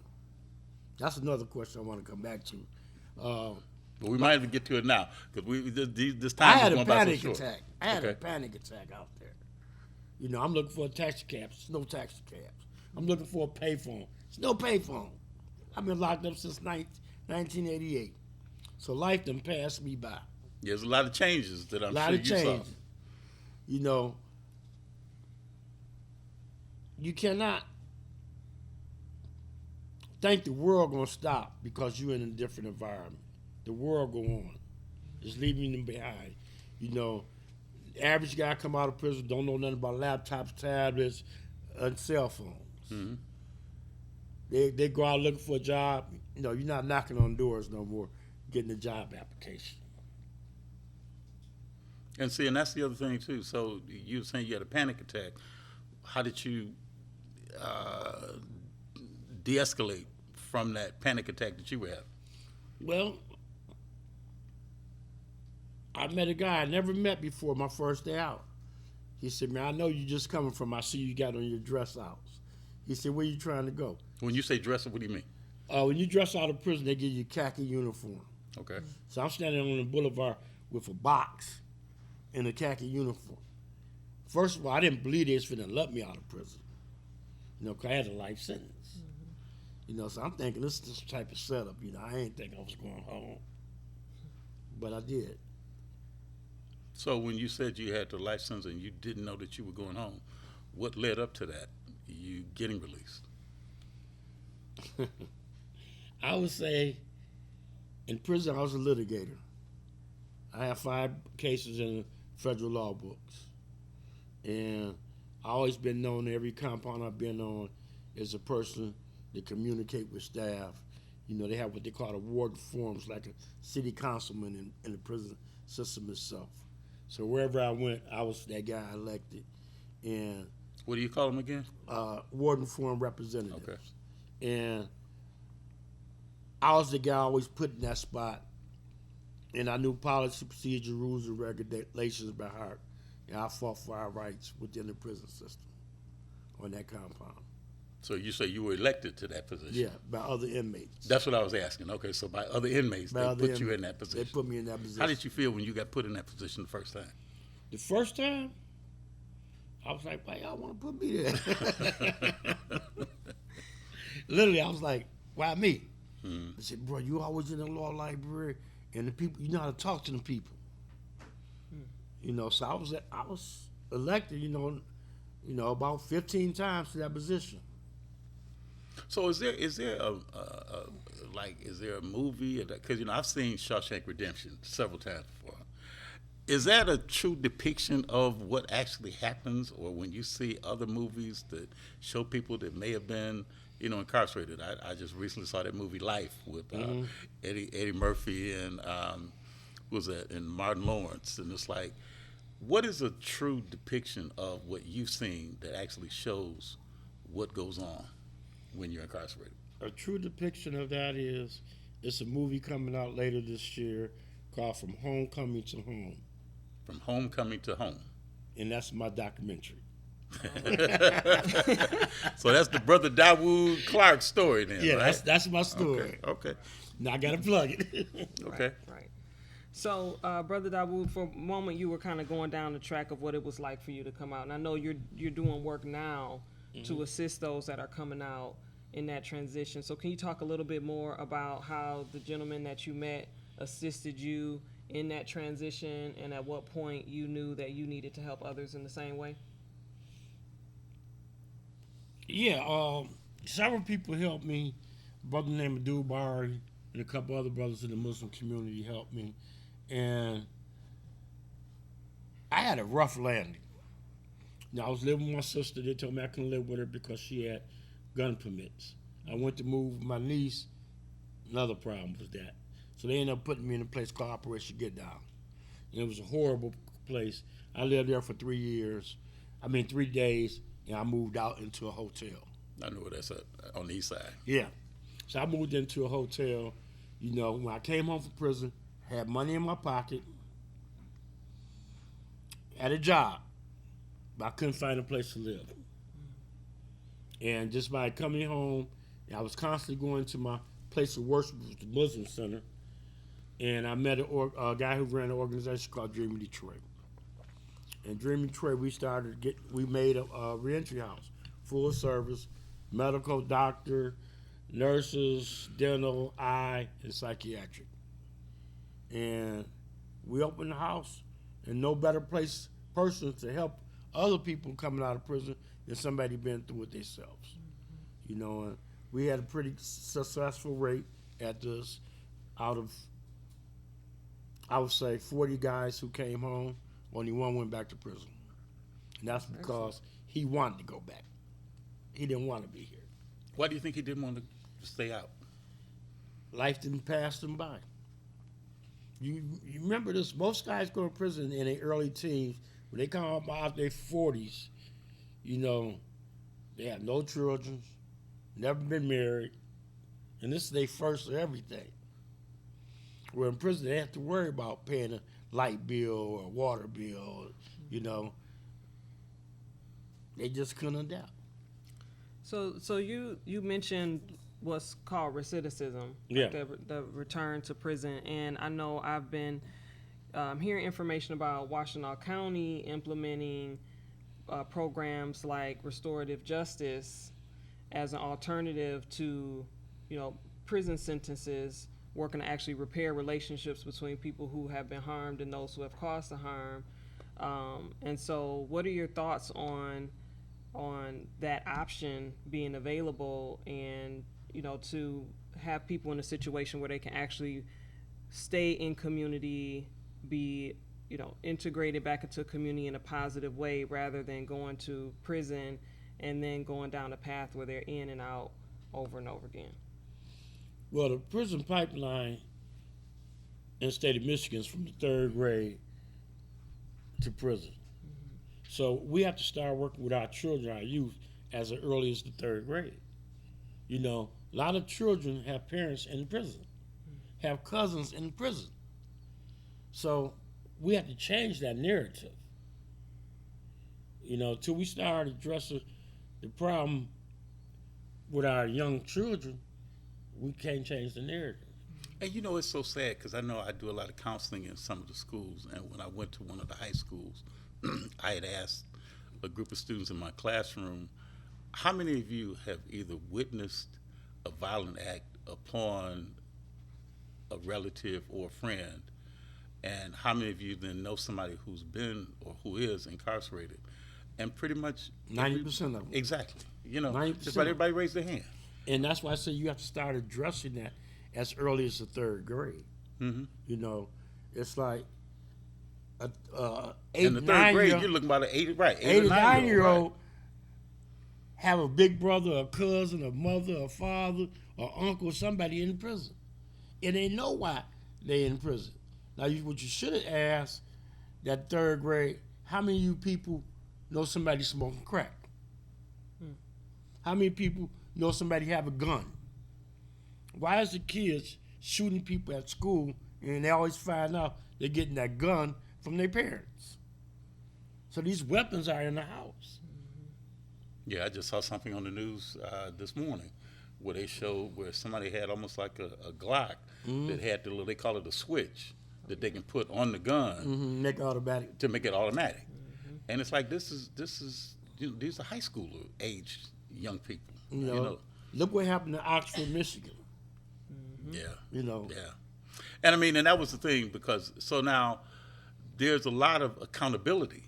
That's another question I want to come back to. But we might even get to it now because this time I had is a going by so panic short. attack. I had a panic attack out there. I'm looking for a taxi cab. There's no taxi cabs. I'm looking for a payphone. There's no payphone. I've been locked up since 1988. So life done passed me by. There's a lot of changes that I'm sure you saw. You cannot think the world gonna stop because you're in a different environment. The world go on. It's leaving them behind. The average guy come out of prison don't know nothing about laptops, tablets, and cell phones. They go out looking for a job. You're not knocking on doors no more, getting a job application. And see, and that's the other thing too. So you were saying you had a panic attack. How did you de-escalate from that panic attack that you were having? Well, I met a guy I never met before my first day out. He said, "Man, I know you just coming from, I see you got on your dress outs." He said, "Where you trying to go?" When you say dress up, what do you mean? When you dress out of prison, they give you a khaki uniform. Okay. So I'm standing on the boulevard with a box and a khaki uniform. First of all, I didn't believe they was finna let me out of prison. 'Cause I had a life sentence. So I'm thinking this is this type of setup. I ain't think I was going home, but I did. So when you said you had the life sentence and you didn't know that you were going home, what led up to that? You getting released? I would say in prison I was a litigator. I have 5 cases in the federal law books. And I always been known every compound I've been on as a person that communicate with staff. They have what they call a warden forums, like a city councilman in the prison system itself. So wherever I went, I was that guy elected. And what do you call them again? Warden forum representatives. Okay. And I was the guy always put in that spot. And I knew policy, procedure, rules, and regulations by heart. And I fought for our rights within the prison system on that compound. So you say you were elected to that position? Yeah, by other inmates. That's what I was asking. Okay, so by other inmates, they put you in that position. They put me in that position. How did you feel when you got put in that position the first time? The first time? I was like, why y'all want to put me there? Literally, I was like, why me? I said, bro, you always in the law library, and the people, you know how to talk to the people. You know, so I was elected, you know, about 15 times to that position. So is there a movie? Because you know I've seen Shawshank Redemption several times before. Is that a true depiction of what actually happens, or when you see other movies that show people that may have been, you know, incarcerated? I just recently saw that movie Life with Eddie Murphy and and Martin Lawrence, and it's like, what is a true depiction of what you've seen that actually shows what goes on when you're incarcerated? A true depiction of that is, it's a movie coming out later this year called From Homecoming to Home. From Homecoming to Home. And that's my documentary. So that's the Brother Dawood Clark story then, yeah, right? that's my story. Okay. Now I got to plug it. Okay. Right. So, Brother Dawood, for a moment you were kind of going down the track of what it was like for you to come out. And I know you're doing work now to assist those that are coming out in that transition. So can you talk a little bit more about how the gentleman that you met assisted you in that transition, and at what point you knew that you needed to help others in the same way? Yeah, several people helped me. A brother named Abdul Bari and a couple other brothers in the Muslim community helped me. And I had a rough landing. Now, I was living with my sister. They told me I couldn't live with her because she had gun permits. I went to move with my niece. Another problem was that. So they ended up putting me in a place called Operation Get Down. And it was a horrible place. I lived there for 3 days, and I moved out into a hotel. I know where that's at, on the east side. Yeah. So I moved into a hotel. You know, when I came home from prison, had money in my pocket, had a job, but I couldn't find a place to live. And just by coming home, I was constantly going to my place of worship, the Muslim Center, and I met a guy who ran an organization called Dreaming Detroit. And Dreaming Detroit, we made a reentry house, full service, medical, doctor, nurses, dental, eye, and psychiatric. And we opened the house, and no better person to help other people coming out of prison than somebody been through it themselves. You know, and we had a pretty successful rate at this. Out of, I would say, 40 guys who came home, only one went back to prison. And that's because he wanted to go back. He didn't want to be here. Why do you think he didn't want to stay out? Life didn't pass him by. You remember this, most guys go to prison in their early teens, when they come out their 40s, you know, they have no children, never been married, and this is their first of everything. Where in prison, they have to worry about paying a light bill or a water bill, you know. They just couldn't adapt. So you mentioned what's called recidivism, Yeah. the return to prison, and I know I've been hearing information about Washtenaw County implementing programs like restorative justice as an alternative to, you know, prison sentences, working to actually repair relationships between people who have been harmed and those who have caused the harm. And so what are your thoughts on that option being available, and, you know, to have people in a situation where they can actually stay in community, be, you know, integrated back into community in a positive way, rather than going to prison and then going down a path where they're in and out over and over again? Well, the prison pipeline in the state of Michigan is from the 3rd grade to prison. So we have to start working with our children, our youth, as early as the 3rd grade. You know, a lot of children have parents in prison, have cousins in prison. So we have to change that narrative. You know, till we start addressing the problem with our young children, we can't change the narrative. And you know, it's so sad, because I know I do a lot of counseling in some of the schools, and when I went to one of the high schools, I had asked a group of students in my classroom, how many of you have either witnessed a violent act upon a relative or a friend, and how many of you then know somebody who's been or who is incarcerated? And pretty much 90% of them. Exactly. You know, 90%. just about everybody raise their hand. And that's why I say you have to start addressing that as early as the third grade. Mm-hmm. You know, it's like in the third grade, you're looking about an 8 or 9-year-old have a big brother, a cousin, a mother, a father, or uncle, somebody in prison. And they know why they in prison. Now, what you should have asked that third grade, how many of you people know somebody smoking crack? How many people know somebody have a gun? Why is the kids shooting people at school and they always find out they're getting that gun from their parents? So these weapons are in the house. Yeah, I just saw something on the news this morning where they showed where somebody had almost like a Glock that had the little, they call it a switch that they can put on the gun make it automatic. To make it automatic. And it's like this is you know, these are high schooler age young people. You know, look what happened in Oxford, Michigan. Yeah. You know. Yeah. And I mean, and that was the thing, because so now there's a lot of accountability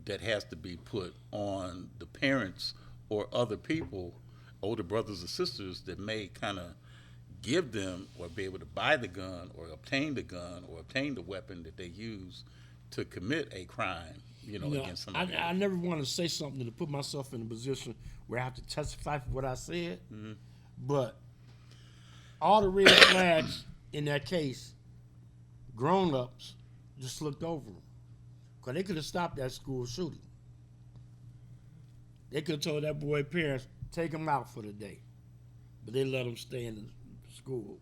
that has to be put on the parents or other people, older brothers or sisters, that may kind of give them or be able to buy the gun or obtain the gun or obtain the weapon that they use to commit a crime, you know, against somebody. I never want to say something to put myself in a position where I have to testify for what I said, but all the red flags in that case, grown-ups just looked over them. Because they could have stopped that school shooting. They could have told that boy's parents, take him out for the day. But they let him stay in the school.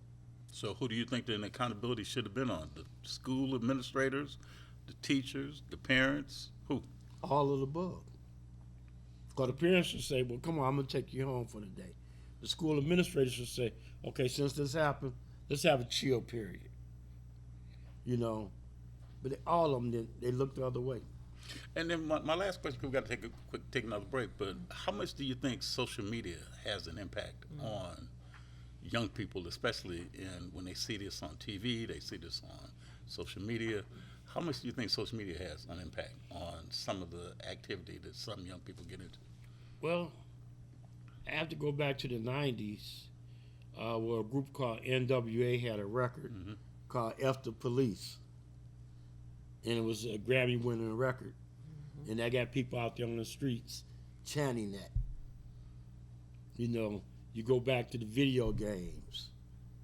So who do you think the accountability should have been on? The school administrators, the teachers, the parents? Who? All of the above. Because the parents should say, well, come on, I'm going to take you home for the day. The school administrator should say, okay, since this happened, let's have a chill period. You know, but all of them, they looked the other way. And then my last question, we've got to take another break, but how much do you think social media has an impact on young people, especially when they see this on TV, they see this on social media? How much do you think social media has an impact on some of the activity that some young people get into? Well, I have to go back to the 90s, where a group called NWA had a record called F the Police. And it was a Grammy-winning record. And that got people out there on the streets chanting that. You know, you go back to the video games,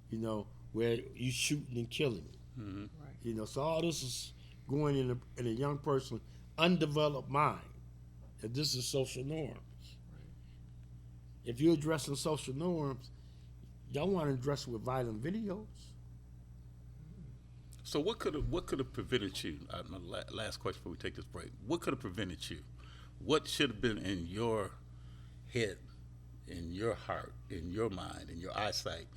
you know, where you shooting and killing. Right. You know, so all this is going in a young person's undeveloped mind. That this is social norms. If you're addressing social norms, y'all want to address it with violent videos. So what could have prevented you? My last question before we take this break. What could have prevented you? What should have been in your head, in your heart, in your mind, in your eyesight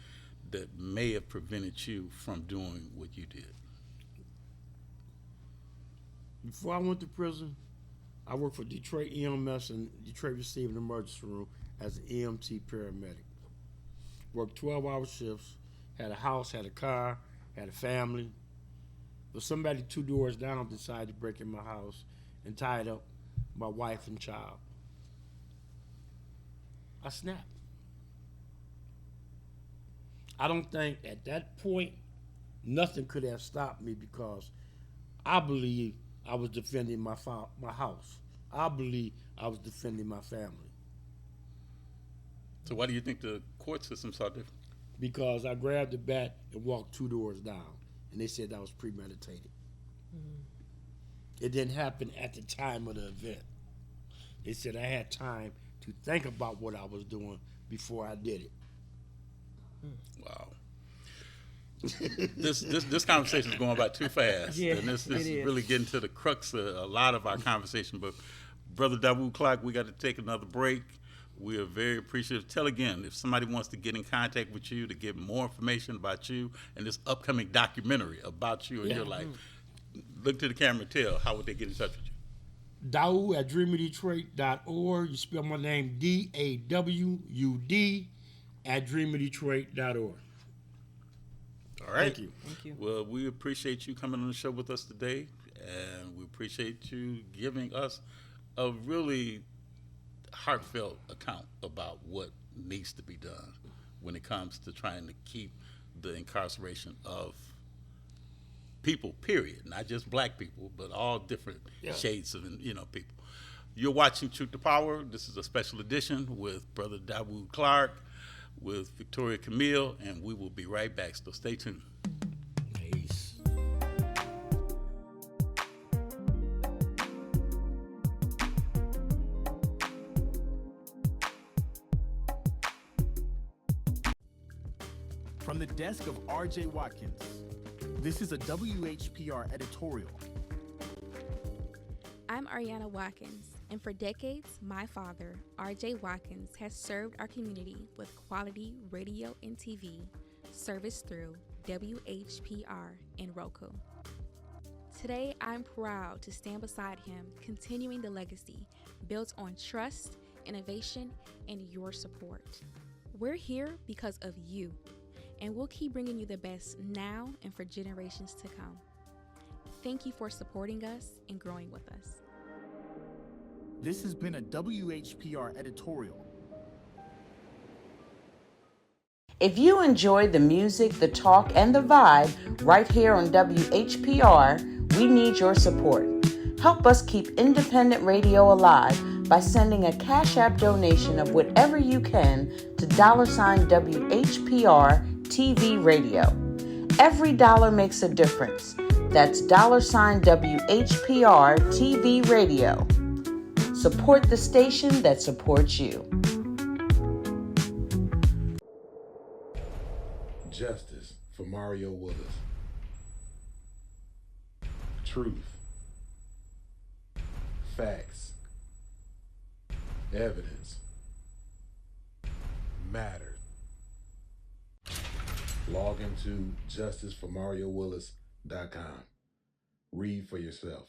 that may have prevented you from doing what you did? Before I went to prison, I worked for Detroit EMS and Detroit Receiving Emergency Room as an EMT paramedic. Worked 12-hour shifts, had a house, had a car, had a family. But somebody 2 doors down decided to break in my house and tied up my wife and child. I snapped. I don't think at that point nothing could have stopped me, because I believe I was defending my house. I believe I was defending my family. So why do you think the court system saw different? Because I grabbed the bat and walked 2 doors down. And they said that was premeditated. It didn't happen at the time of the event. They said I had time to think about what I was doing before I did it. Wow. This conversation is going by too fast. Yeah, and this it is really getting to the crux of a lot of our conversation. But Brother Dawood Clark, we got to take another break. We are very appreciative. Tell again, if somebody wants to get in contact with you to get more information about you and this upcoming documentary about you and your life, look to the camera and tell, how would they get in touch with you? Dawood at dreamofdetroit.org. You spell my name DAWUD at dreamofdetroit.org. All right. Thank you. Thank you. Well, we appreciate you coming on the show with us today, and we appreciate you giving us a really heartfelt account about what needs to be done when it comes to trying to keep the incarceration of people, period, not just black people, but all different shades of, people. You're watching Truth to Power. This is a special edition with Brother Dawood Clark, with Victoria Camille, and we will be right back, so stay tuned. Peace. From the desk of R.J. Watkins, this is a WHPR editorial. I'm Ariana Watkins, and for decades, my father, R.J. Watkins, has served our community with quality radio and TV service through WHPR and Roku. Today, I'm proud to stand beside him, continuing the legacy built on trust, innovation, and your support. We're here because of you, and we'll keep bringing you the best now and for generations to come. Thank you for supporting us and growing with us. This has been a WHPR editorial. If you enjoy the music, the talk, and the vibe right here on WHPR, we need your support. Help us keep independent radio alive by sending a Cash App donation of whatever you can to $WHPR TV Radio. Every dollar makes a difference. That's $WHPR TV Radio. Support the station that supports you. Justice for Mario Willis. Truth. Facts. Evidence. Matter. Log into justiceformariowillis.com. Read for yourself.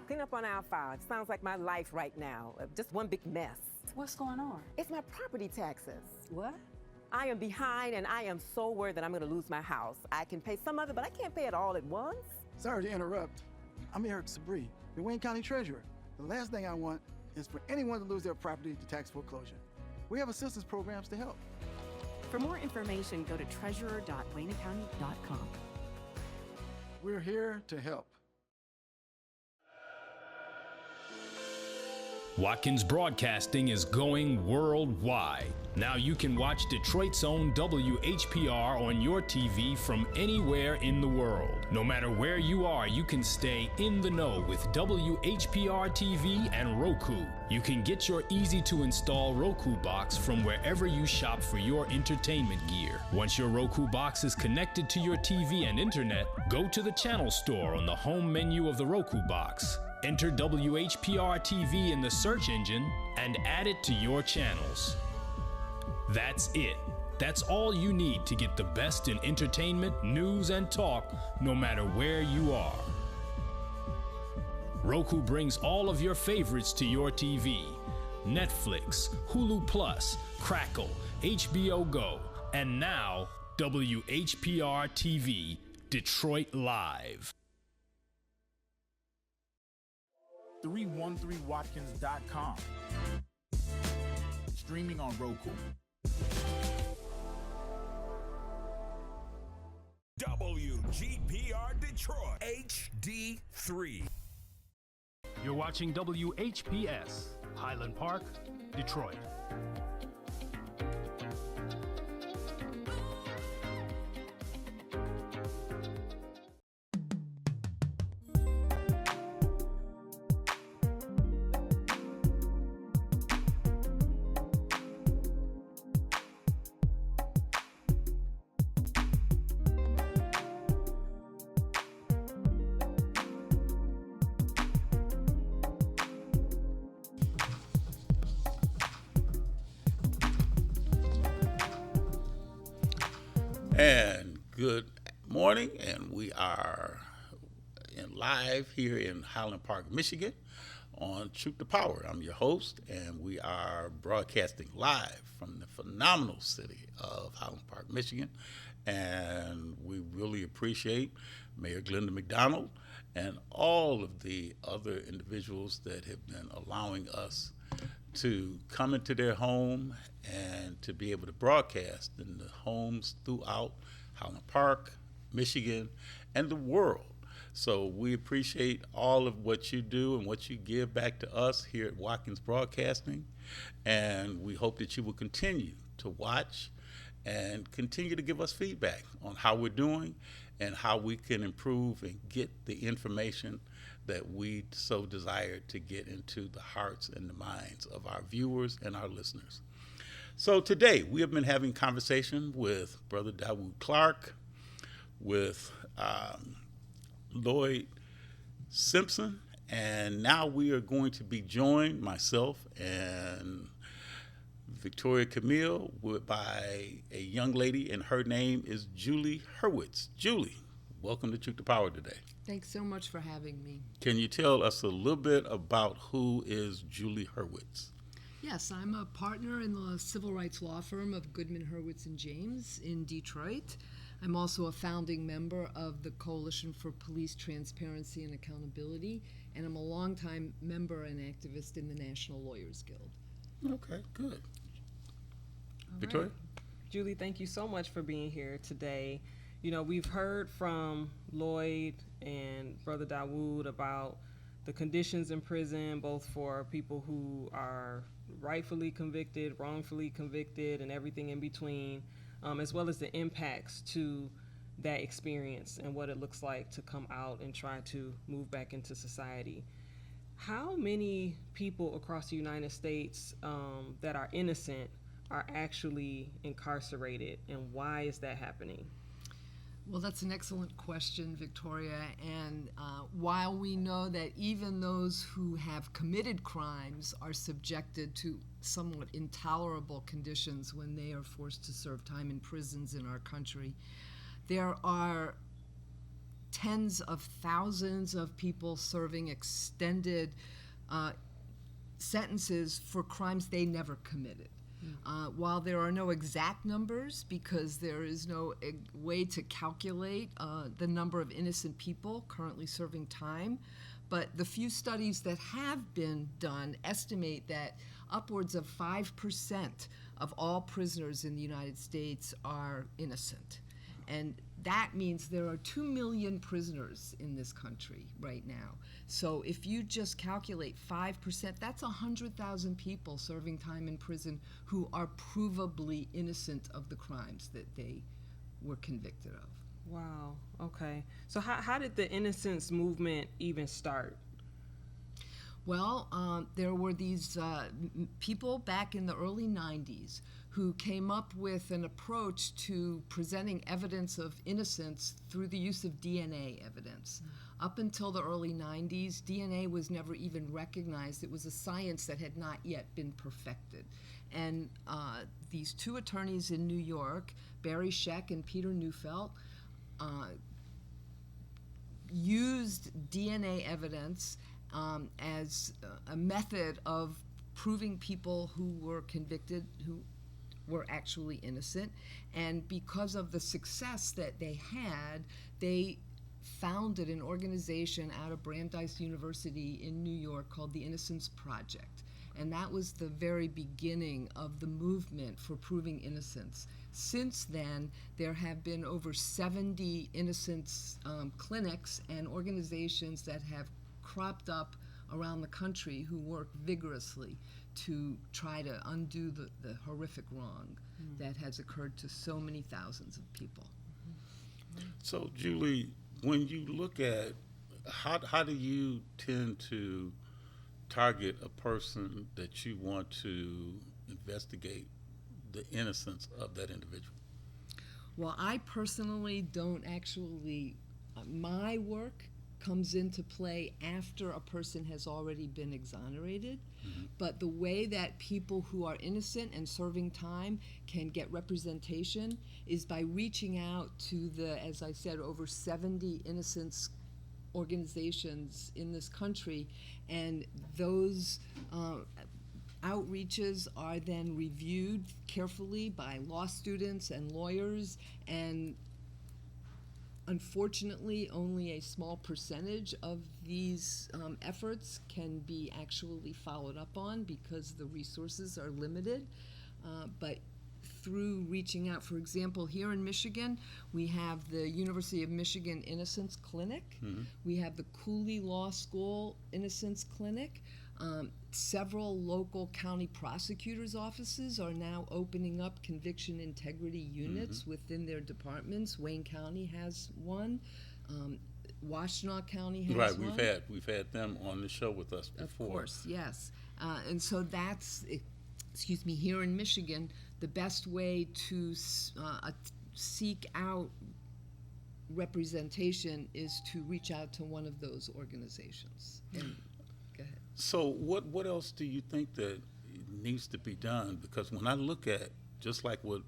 Clean up on aisle 5. Sounds like my life right now. Just one big mess. What's going on? It's my property taxes. What? I am behind, and I am so worried that I'm going to lose my house. I can pay some of it, but I can't pay it all at once. Sorry to interrupt. I'm Eric Sabri, the Wayne County Treasurer. The last thing I want is for anyone to lose their property to tax foreclosure. We have assistance programs to help. For more information, go to treasurer.waynecounty.com. We're here to help. Watkins Broadcasting is going worldwide. Now you can watch Detroit's own WHPR on your TV from anywhere in the world. No matter where you are, you can stay in the know with WHPR TV and Roku. You can get your easy-to-install Roku box from wherever you shop for your entertainment gear. Once your Roku box is connected to your TV and internet, go to the channel store on the home menu of the Roku box. Enter WHPR TV in the search engine and add it to your channels. That's it. That's all you need to get the best in entertainment, news, and talk, no matter where you are. Roku brings all of your favorites to your TV. Netflix, Hulu Plus, Crackle, HBO Go, and now WHPR TV, Detroit Live. 313watkins.com. Streaming on Roku. WGPR Detroit HD3. You're watching WHPS, Highland Park, Detroit. And good morning, and we are live here in Highland Park, Michigan on Truth to Power. I'm your host, and we are broadcasting live from the phenomenal city of Highland Park, Michigan. And we really appreciate Mayor Glenda McDonald and all of the other individuals that have been allowing us to come into their home and to be able to broadcast in the homes throughout Highland Park, Michigan, and the world. So we appreciate all of what you do and what you give back to us here at Watkins Broadcasting. And we hope that you will continue to watch and continue to give us feedback on how we're doing and how we can improve and get the information that we so desire to get into the hearts and the minds of our viewers and our listeners. So today we have been having conversation with Brother Dawoud Clark, with Lloyd Simpson, and now we are going to be joined, myself and Victoria Camille, by a young lady, and her name is Julie Hurwitz. Julie, welcome to Truth to Power today. Thanks so much for having me. Can you tell us a little bit about who is Julie Hurwitz? Yes, I'm a partner in the civil rights law firm of Goodman, Hurwitz & James in Detroit. I'm also a founding member of the Coalition for Police Transparency and Accountability, and I'm a longtime member and activist in the National Lawyers Guild. Okay, good. All Victoria? right. Julie, thank you so much for being here today. You know, we've heard from Lloyd and Brother Dawoud about the conditions in prison, both for people who are rightfully convicted, wrongfully convicted, and everything in between, as well as the impacts to that experience and what it looks like to come out and try to move back into society. How many people across the United States that are innocent are actually incarcerated, and why is that happening? Well, that's an excellent question, Victoria. And while we know that even those who have committed crimes are subjected to somewhat intolerable conditions when they are forced to serve time in prisons in our country, there are tens of thousands of people serving extended sentences for crimes they never committed. While there are no exact numbers, because there is no way to calculate the number of innocent people currently serving time, but the few studies that have been done estimate that upwards of 5% of all prisoners in the United States are innocent. And that means there are 2 million prisoners in this country right now. So if you just calculate 5%, that's 100,000 people serving time in prison who are provably innocent of the crimes that they were convicted of. Wow, okay. So how did the innocence movement even start? Well, there were these people back in the early 90s who came up with an approach to presenting evidence of innocence through the use of DNA evidence. Up until the early 90s, DNA was never even recognized. It was a science that had not yet been perfected. And these two attorneys in New York, Barry Scheck and Peter Neufeld, used DNA evidence as a method of proving people who were convicted, who were actually innocent. And because of the success that they had, they founded an organization out of Brandeis University in New York called the Innocence Project. And that was the very beginning of the movement for proving innocence. Since then, there have been over 70 innocence clinics and organizations that have cropped up around the country who work vigorously to try to undo the horrific wrong that has occurred to so many thousands of people. So, Julie, when you look at how do you tend to target a person that you want to investigate the innocence of that individual? Well, I personally don't actually, my work comes into play after a person has already been exonerated. But the way that people who are innocent and serving time can get representation is by reaching out to the, as I said, over 70 innocence organizations in this country, and those outreaches are then reviewed carefully by law students and lawyers, and unfortunately only a small percentage of these efforts can be actually followed up on because the resources are limited. But through reaching out, for example, here in Michigan, we have the University of Michigan Innocence Clinic. We have the Cooley Law School Innocence Clinic. Several local county prosecutors' offices are now opening up conviction integrity units within their departments. Wayne County has one. Washtenaw County has right, one. We've had them on the show with us before. Of course, yes. And so that's, here in Michigan, the best way to seek out representation is to reach out to one of those organizations. And go ahead. So what else do you think that needs to be done? Because when I look at, just like what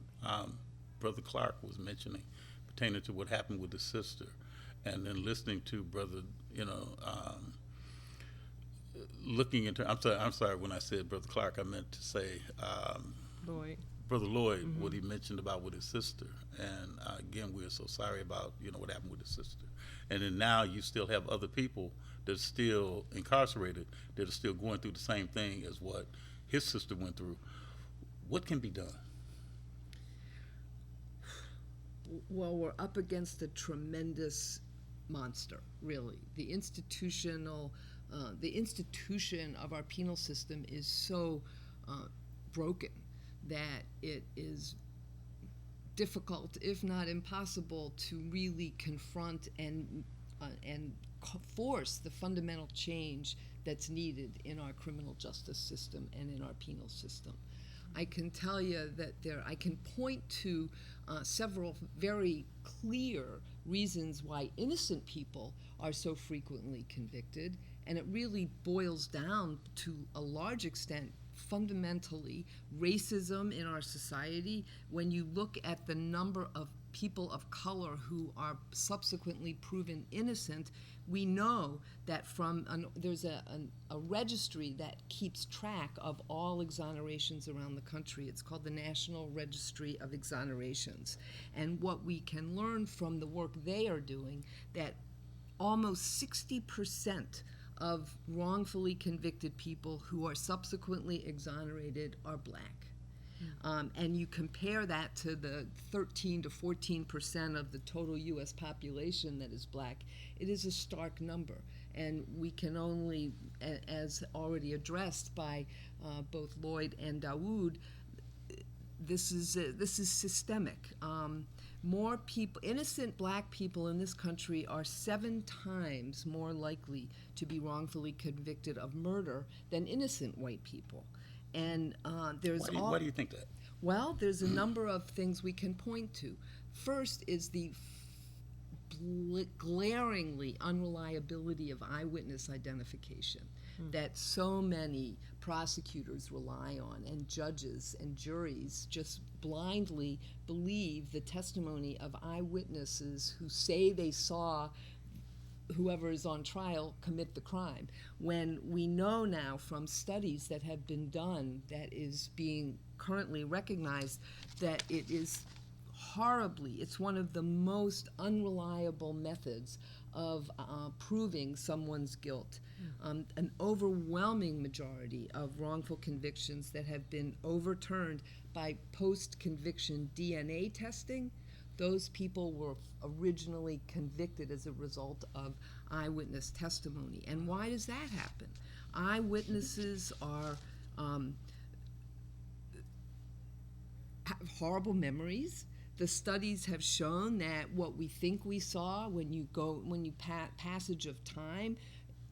Brother Clark was mentioning, pertaining to what happened with his sister, and then listening to Brother, looking into, I'm sorry, when I said Brother Clark, I meant to say Lloyd. Brother Lloyd, what he mentioned about with his sister. And again, we're so sorry about, what happened with his sister. And then now you still have other people that are still incarcerated, that are still going through the same thing as what his sister went through. What can be done? Well, we're up against a tremendous monster, really. The institution of our penal system is so broken that it is difficult, if not impossible, to really confront and force the fundamental change that's needed in our criminal justice system and in our penal system. I can tell you that I can point to several very clear reasons why innocent people are so frequently convicted, and it really boils down to a large extent fundamentally racism in our society. When you look at the number of people of color who are subsequently proven innocent, we know that there's a registry that keeps track of all exonerations around the country. It's called the National Registry of Exonerations. And what we can learn from the work they are doing, that almost 60% of wrongfully convicted people who are subsequently exonerated are black. And you compare that to the 13 to 14% of the total U.S. population that is black, it is a stark number. And we can only, as already addressed by both Lloyd and Dawood, this is systemic. More people, innocent black people in this country are 7 times more likely to be wrongfully convicted of murder than innocent white people. And why do you think that? Well, there's a number of things we can point to. First is the glaringly unreliability of eyewitness identification that so many prosecutors rely on, and judges and juries just blindly believe the testimony of eyewitnesses who say they saw whoever is on trial commit the crime, when we know now from studies that have been done, that is being currently recognized, that it is it's one of the most unreliable methods of proving someone's guilt. An overwhelming majority of wrongful convictions that have been overturned by post-conviction DNA testing, those people were originally convicted as a result of eyewitness testimony. And why does that happen? Eyewitnesses have horrible memories. The studies have shown that what we think we saw passage of time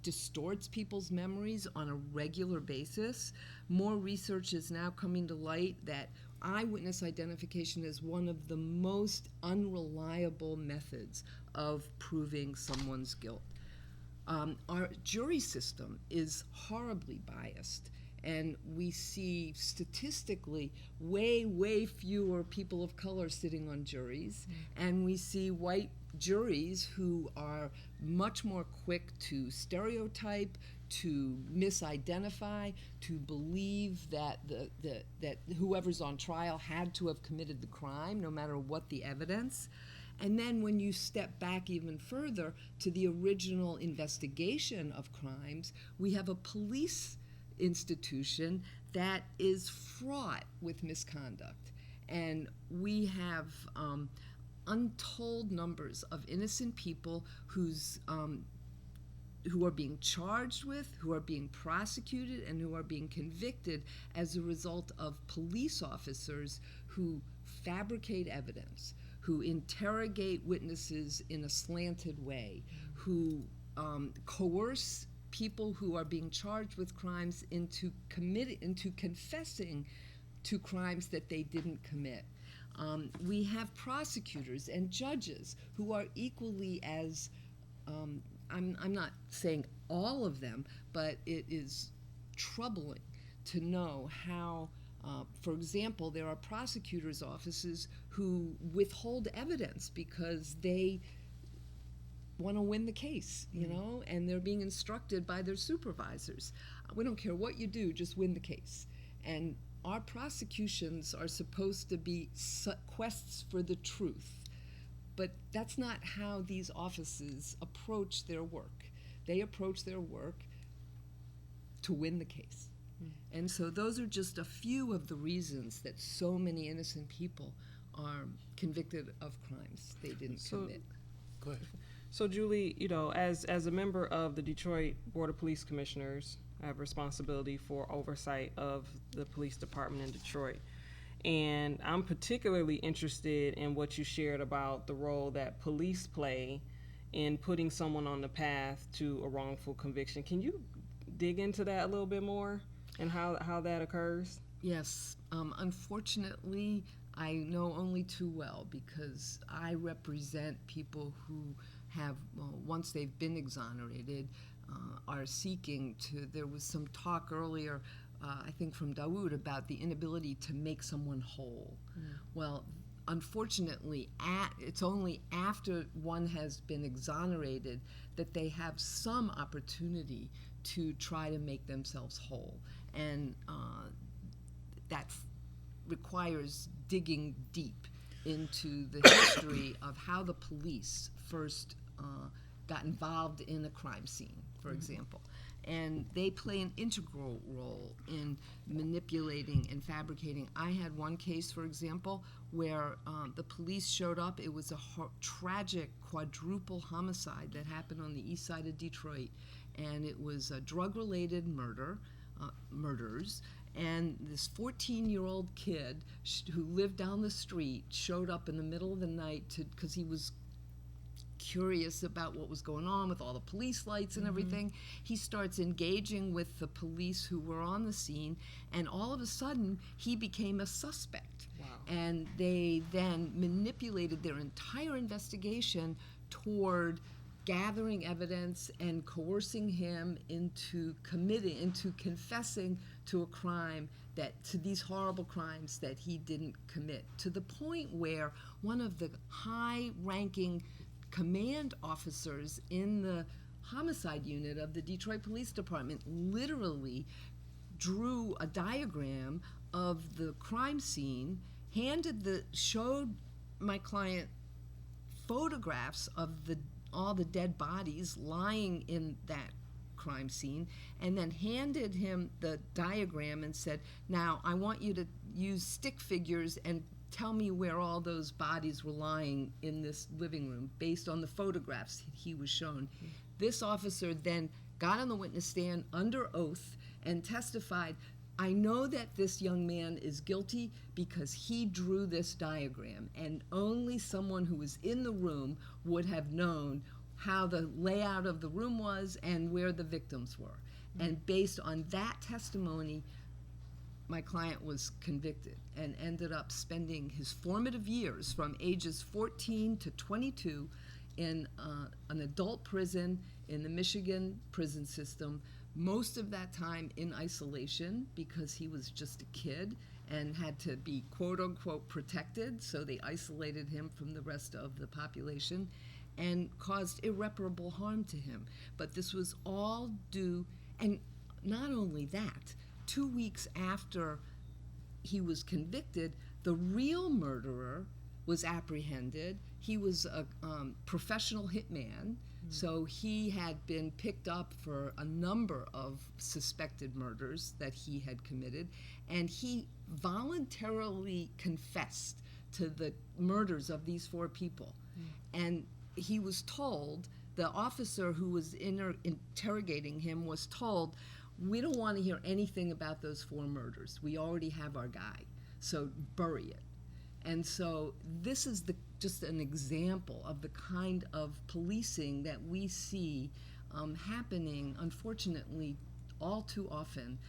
distorts people's memories on a regular basis. More research is now coming to light that eyewitness identification is one of the most unreliable methods of proving someone's guilt. Our jury system is horribly biased, and we see statistically way fewer people of color sitting on juries, and we see white juries who are much more quick to stereotype, to misidentify, to believe that that whoever's on trial had to have committed the crime, no matter what the evidence. And then when you step back even further to the original investigation of crimes, we have a police institution that is fraught with misconduct. And we have untold numbers of innocent people who are being charged with, who are being prosecuted, and who are being convicted as a result of police officers who fabricate evidence, who interrogate witnesses in a slanted way, who coerce people who are being charged with crimes into confessing to crimes that they didn't commit. We have prosecutors and judges who are equally as, I'm not saying all of them, but it is troubling to know how, for example, there are prosecutors' offices who withhold evidence because they want to win the case, you know, and they're being instructed by their supervisors. We don't care what you do, just win the case. And our prosecutions are supposed to be quests for the truth, but that's not how these offices approach their work. They approach their work to win the case. And so those are just a few of the reasons that so many innocent people are convicted of crimes they didn't commit. Go ahead. So Julie, you know, as a member of the Detroit Board of Police Commissioners, I have responsibility for oversight of the police department in Detroit. And I'm particularly interested in what you shared about the role that police play in putting someone on the path to a wrongful conviction. Can you dig into that a little bit more and how that occurs? Yes. Unfortunately, I know only too well because I represent people who have, once they've been exonerated, are seeking to, there was some talk earlier, I think from Dawood, about the inability to make someone whole. Well, unfortunately, it's only after one has been exonerated that they have some opportunity to try to make themselves whole. And that requires digging deep into the history of how the police first got involved in a crime scene, for example. And they play an integral role in manipulating and fabricating. I had one case, for example, where the police showed up. It was a tragic quadruple homicide that happened on the east side of Detroit. And it was a drug-related murders. And this 14-year-old kid who lived down the street showed up in the middle of the night because he was curious about what was going on with all the police lights and everything. He starts engaging with the police who were on the scene, and all of a sudden he became a suspect. Wow. And they then manipulated their entire investigation toward gathering evidence and coercing him into confessing to a crime, to these horrible crimes that he didn't commit, to the point where one of the high-ranking command officers in the homicide unit of the Detroit Police Department literally drew a diagram of the crime scene, showed my client photographs of all the dead bodies lying in that crime scene, and then handed him the diagram and said, "Now I want you to use stick figures and tell me where all those bodies were lying in this living room based on the photographs he was shown." This officer then got on the witness stand under oath and testified, "I know that this young man is guilty because he drew this diagram, and only someone who was in the room would have known how the layout of the room was and where the victims were." And based on that testimony, my client was convicted and ended up spending his formative years from ages 14 to 22 in an adult prison in the Michigan prison system, most of that time in isolation because he was just a kid and had to be quote-unquote protected, so they isolated him from the rest of the population and caused irreparable harm to him. But this was all due, and not only that, 2 weeks after he was convicted, the real murderer was apprehended. He was a professional hitman, so he had been picked up for a number of suspected murders that he had committed, and he voluntarily confessed to the murders of these 4 people. And he was told, the officer who was interrogating him was told, we don't want to hear anything about those 4 murders. We already have our guy, so bury it. And so this is just an example of the kind of policing that we see happening, unfortunately, all too often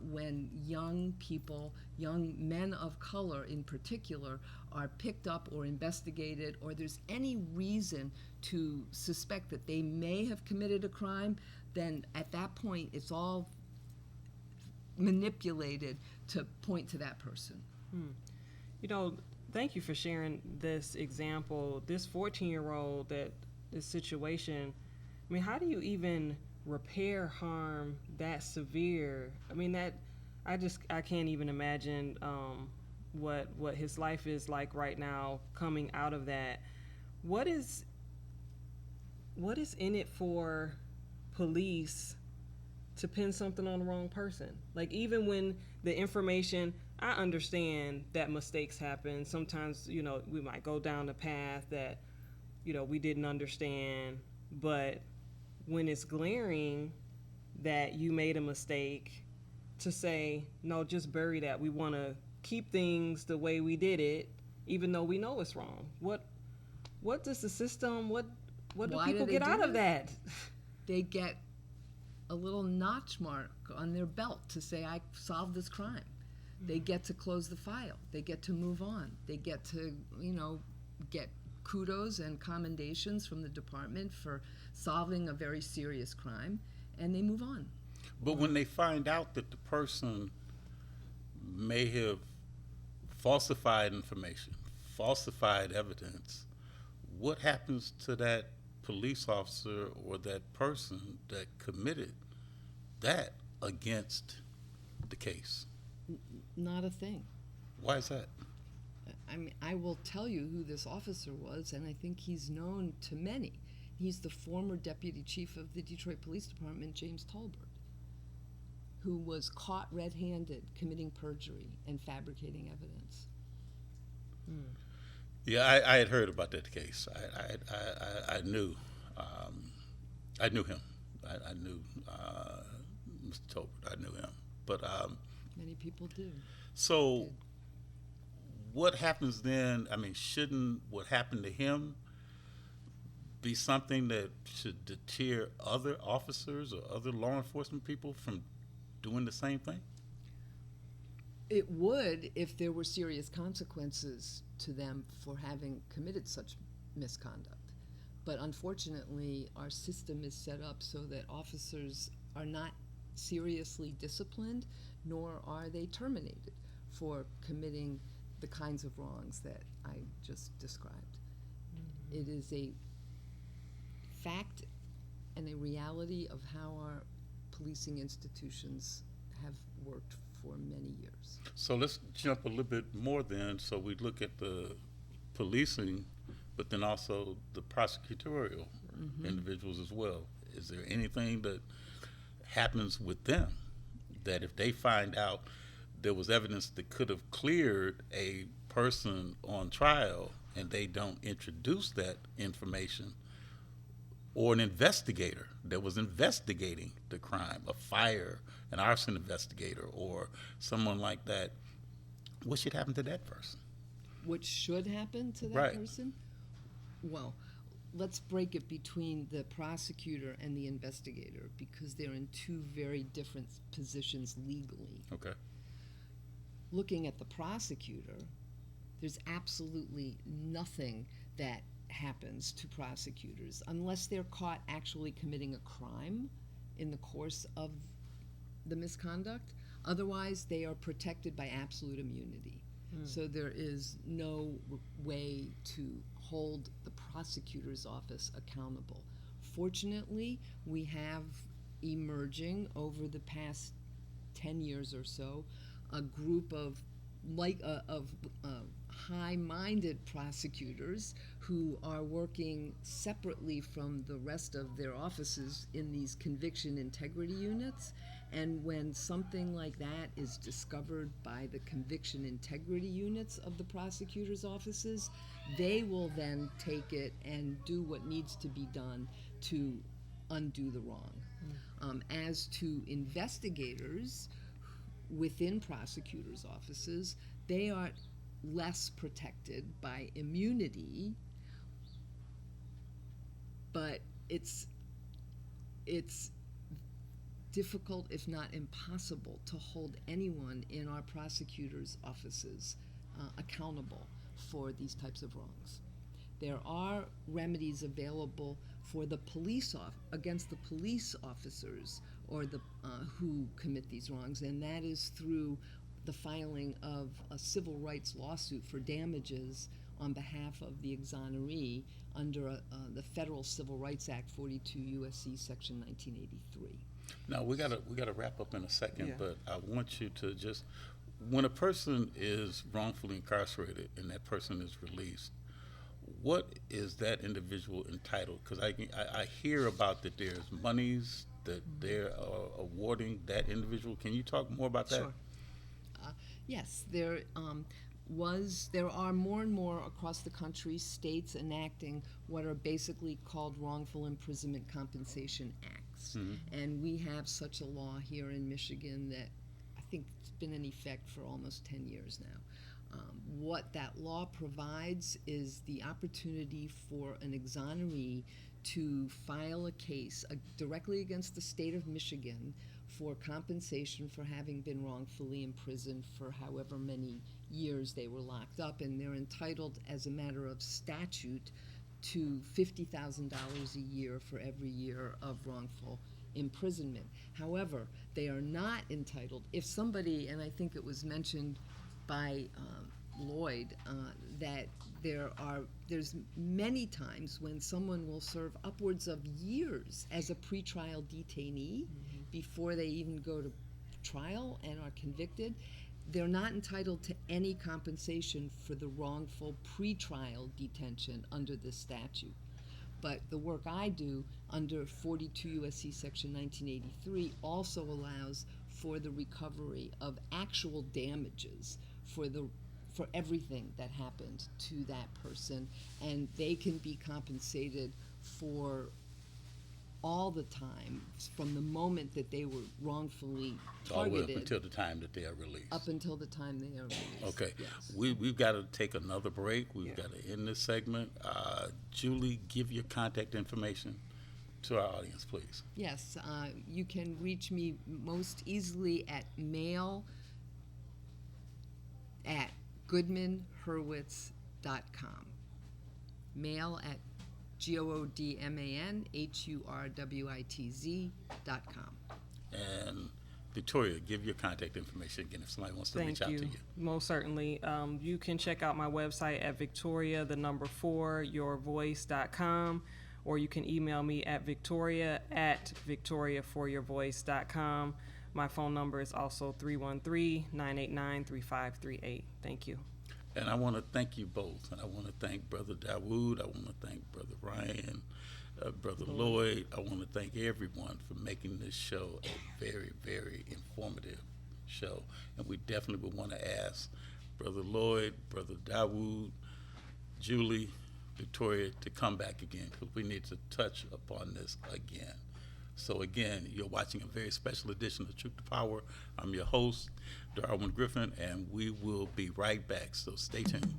when young people, young men of color in particular, are picked up or investigated, or there's any reason to suspect that they may have committed a crime, then at that point it's all manipulated to point to that person. You know, thank you for sharing this example. This 14-year-old, this situation, I mean, how do you even repair harm that severe? I mean, I can't even imagine what his life is like right now coming out of that. What is in it for police to pin something on the wrong person? Like, even when the information, I understand that mistakes happen. Sometimes, you know, we might go down the path that, you know, we didn't understand, but when it's glaring that you made a mistake, to say, no, just bury that. We want to keep things the way we did it, even though we know it's wrong. What does the system, what do people get out of that? They get a little notch mark on their belt to say, I solved this crime. They get to close the file. They get to move on. They get to, you know, get kudos and commendations from the department for solving a very serious crime, and they move on. But when they find out that the person may have falsified information, falsified evidence, what happens to that police officer or that person that committed that against the case? Not a thing. Why is that? I mean, I will tell you who this officer was, and I think he's known to many. He's the former deputy chief of the Detroit Police Department, James Tolbert, who was caught red-handed committing perjury and fabricating evidence. Yeah, I had heard about that case. I knew him. I knew Mr. Tolbert. I knew him. But many people do. So what happens then? I mean, shouldn't what happened to him be something that should deter other officers or other law enforcement people from doing the same thing? It would if there were serious consequences to them for having committed such misconduct. But unfortunately, our system is set up so that officers are not seriously disciplined, nor are they terminated for committing the kinds of wrongs that I just described. It is a fact and a reality of how our policing institutions have worked for many years. So let's jump a little bit more then. So we look at the policing, but then also the prosecutorial individuals as well. Is there anything that happens with them that if they find out there was evidence that could have cleared a person on trial and they don't introduce that information, or an investigator that was investigating the crime, a fire, an arson investigator, or someone like that, what should happen to that person? What should happen to that person? Well, let's break it between the prosecutor and the investigator because they're in two very different positions legally. Okay. Looking at the prosecutor, there's absolutely nothing that happens to prosecutors unless they're caught actually committing a crime in the course of the misconduct. Otherwise, they are protected by absolute immunity. So there is no way to hold the prosecutor's office accountable. Fortunately, we have emerging over the past 10 years or so a group of high-minded prosecutors who are working separately from the rest of their offices in these conviction integrity units. And when something like that is discovered by the conviction integrity units of the prosecutor's offices, they will then take it and do what needs to be done to undo the wrong. As to investigators within prosecutors' offices, they are less protected by immunity, but it's difficult, if not impossible, to hold anyone in our prosecutors' offices accountable for these types of wrongs. There are remedies available for the against the police officers or the who commit these wrongs, and that is through the filing of a civil rights lawsuit for damages on behalf of the exoneree under the Federal Civil Rights Act 42 U.S.C. Section 1983. Now we gotta wrap up in a second, but I want you to just, when a person is wrongfully incarcerated and that person is released, what is that individual entitled? Because I hear about that there's monies that they're awarding that individual. Can you talk more about that? Sure. Yes, there are more and more across the country states enacting what are basically called wrongful imprisonment compensation acts. And we have such a law here in Michigan that I think it's been in effect for almost 10 years now. What that law provides is the opportunity for an exoneree to file a case directly against the state of Michigan for compensation for having been wrongfully imprisoned for however many years they were locked up, and they're entitled as a matter of statute to $50,000 a year for every year of wrongful imprisonment. However, they are not entitled, if somebody, and I think it was mentioned by Lloyd, that there's many times when someone will serve upwards of years as a pretrial detainee before they even go to trial and are convicted. They're not entitled to any compensation for the wrongful pretrial detention under this statute. But the work I do under 42 U.S.C. Section 1983 also allows for the recovery of actual damages for everything that happened to that person, and they can be compensated for all the time from the moment that they were wrongfully targeted. All the way up until the time that they are released. Up until the time they are released. Okay. Yes. We've got to take another break. We've got to end this segment. Julie, give your contact information to our audience, please. Yes. You can reach me most easily at mail@goodmanhurwitz.com. Mail at GOODMANHURWITZ.com. And Victoria, give your contact information again if somebody wants to reach out to you. Most certainly. You can check out my website at Victoria4yourvoice.com, or you can email me at Victoria@VictoriaForYourVoice.com. My phone number is also 313-989-3538. Thank you. And I want to thank you both. And I want to thank Brother Dawood. I want to thank Brother Ryan, Brother Lloyd. I want to thank everyone for making this show a very, very informative show. And we definitely would want to ask Brother Lloyd, Brother Dawood, Julie, Victoria to come back again, because we need to touch upon this again. So again, you're watching a very special edition of Truth to Power. I'm your host, Darwin Griffin, and we will be right back, so stay tuned.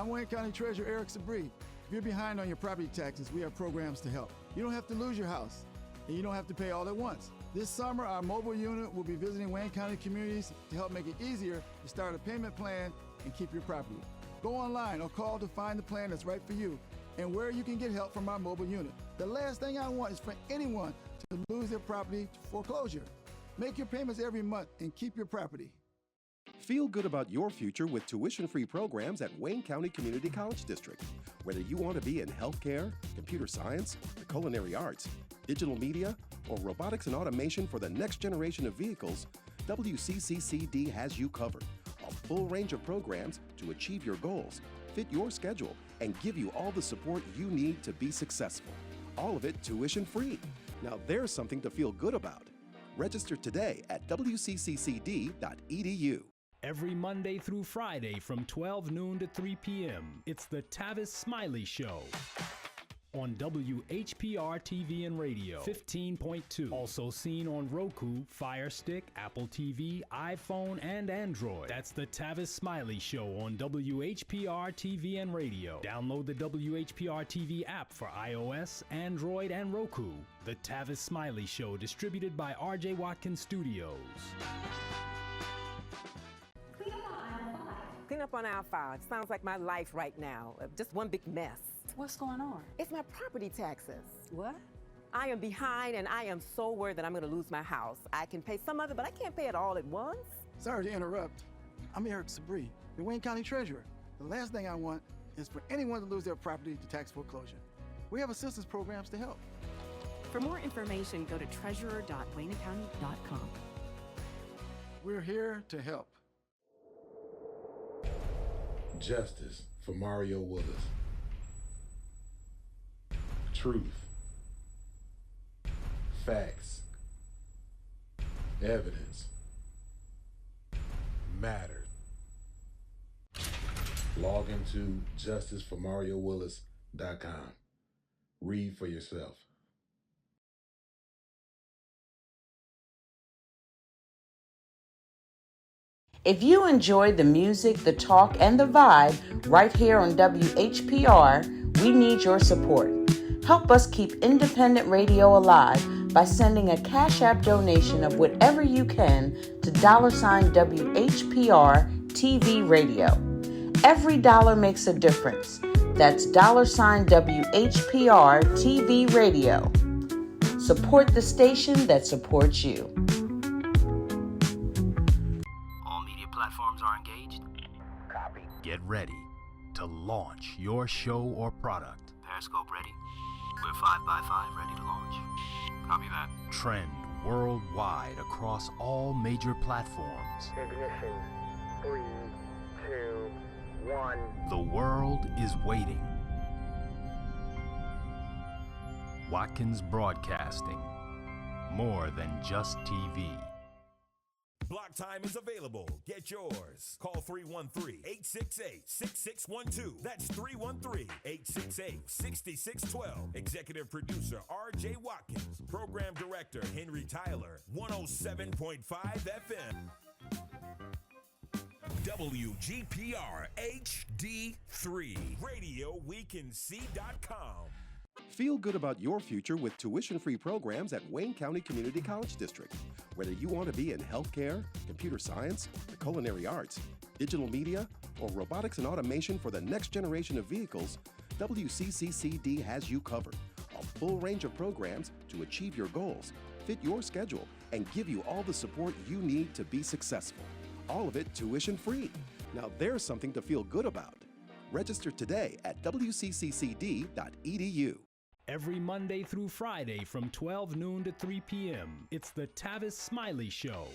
I'm Wayne County Treasurer Eric Sabri. If you're behind on your property taxes, we have programs to help. You don't have to lose your house, and you don't have to pay all at once. This summer, our mobile unit will be visiting Wayne County communities to help make it easier to start a payment plan and keep your property. Go online or call to find the plan that's right for you and where you can get help from our mobile unit. The last thing I want is for anyone to lose their property to foreclosure. Make your payments every month and keep your property. Feel good about your future with tuition-free programs at Wayne County Community College District. Whether you want to be in healthcare, computer science, the culinary arts, digital media, or robotics and automation for the next generation of vehicles, WCCCD has you covered. A full range of programs to achieve your goals, fit your schedule, and give you all the support you need to be successful. All of it tuition-free. Now there's something to feel good about. Register today at wcccd.edu. Every Monday through Friday from 12 noon to 3 p.m., it's the Tavis Smiley Show on WHPR TV and Radio 15.2. Also seen on Roku, Fire Stick, Apple TV, iPhone, and Android. That's the Tavis Smiley Show on WHPR TV and Radio. Download the WHPR TV app for iOS, Android, and Roku. The Tavis Smiley Show, distributed by R.J. Watkins Studios. Clean up on aisle 5. Sounds like my life right now. Just one big mess. What's going on? It's my property taxes. What? I am behind, and I am so worried that I'm going to lose my house. I can pay some of it, but I can't pay it all at once. Sorry to interrupt. I'm Eric Sabri, the Wayne County Treasurer. The last thing I want is for anyone to lose their property to tax foreclosure. We have assistance programs to help. For more information, go to treasurer.waynecounty.com. We're here to help. Justice for Mario Willis. Truth. Facts. Evidence. Matter. Log into justiceformariowillis.com. Read for yourself. If you enjoyed the music, the talk, and the vibe right here on WHPR, we need your support. Help us keep independent radio alive by sending a Cash App donation of whatever you can to $WHPR TV Radio. Every dollar makes a difference. That's $WHPR TV Radio. Support the station that supports you. Platforms are engaged. Copy. Get ready to launch your show or product. Periscope ready. We're 5x5 ready to launch. Copy that. Trend worldwide across all major platforms. Ignition. 3, 2, 1. The world is waiting. Watkins Broadcasting. More than just TV. Block time is available. Get yours. Call 313-868-6612. That's 313-868-6612. Executive producer R.J. Watkins. Program director Henry Tyler. 107.5 FM. WGPR HD3. RadioWeCanSee.com. Feel good about your future with tuition-free programs at Wayne County Community College District. Whether you want to be in healthcare, computer science, the culinary arts, digital media, or robotics and automation for the next generation of vehicles, WCCCD has you covered. A full range of programs to achieve your goals, fit your schedule, and give you all the support you need to be successful. All of it tuition-free. Now there's something to feel good about. Register today at wcccd.edu. Every Monday through Friday from 12 noon to 3 p.m., it's the Tavis Smiley Show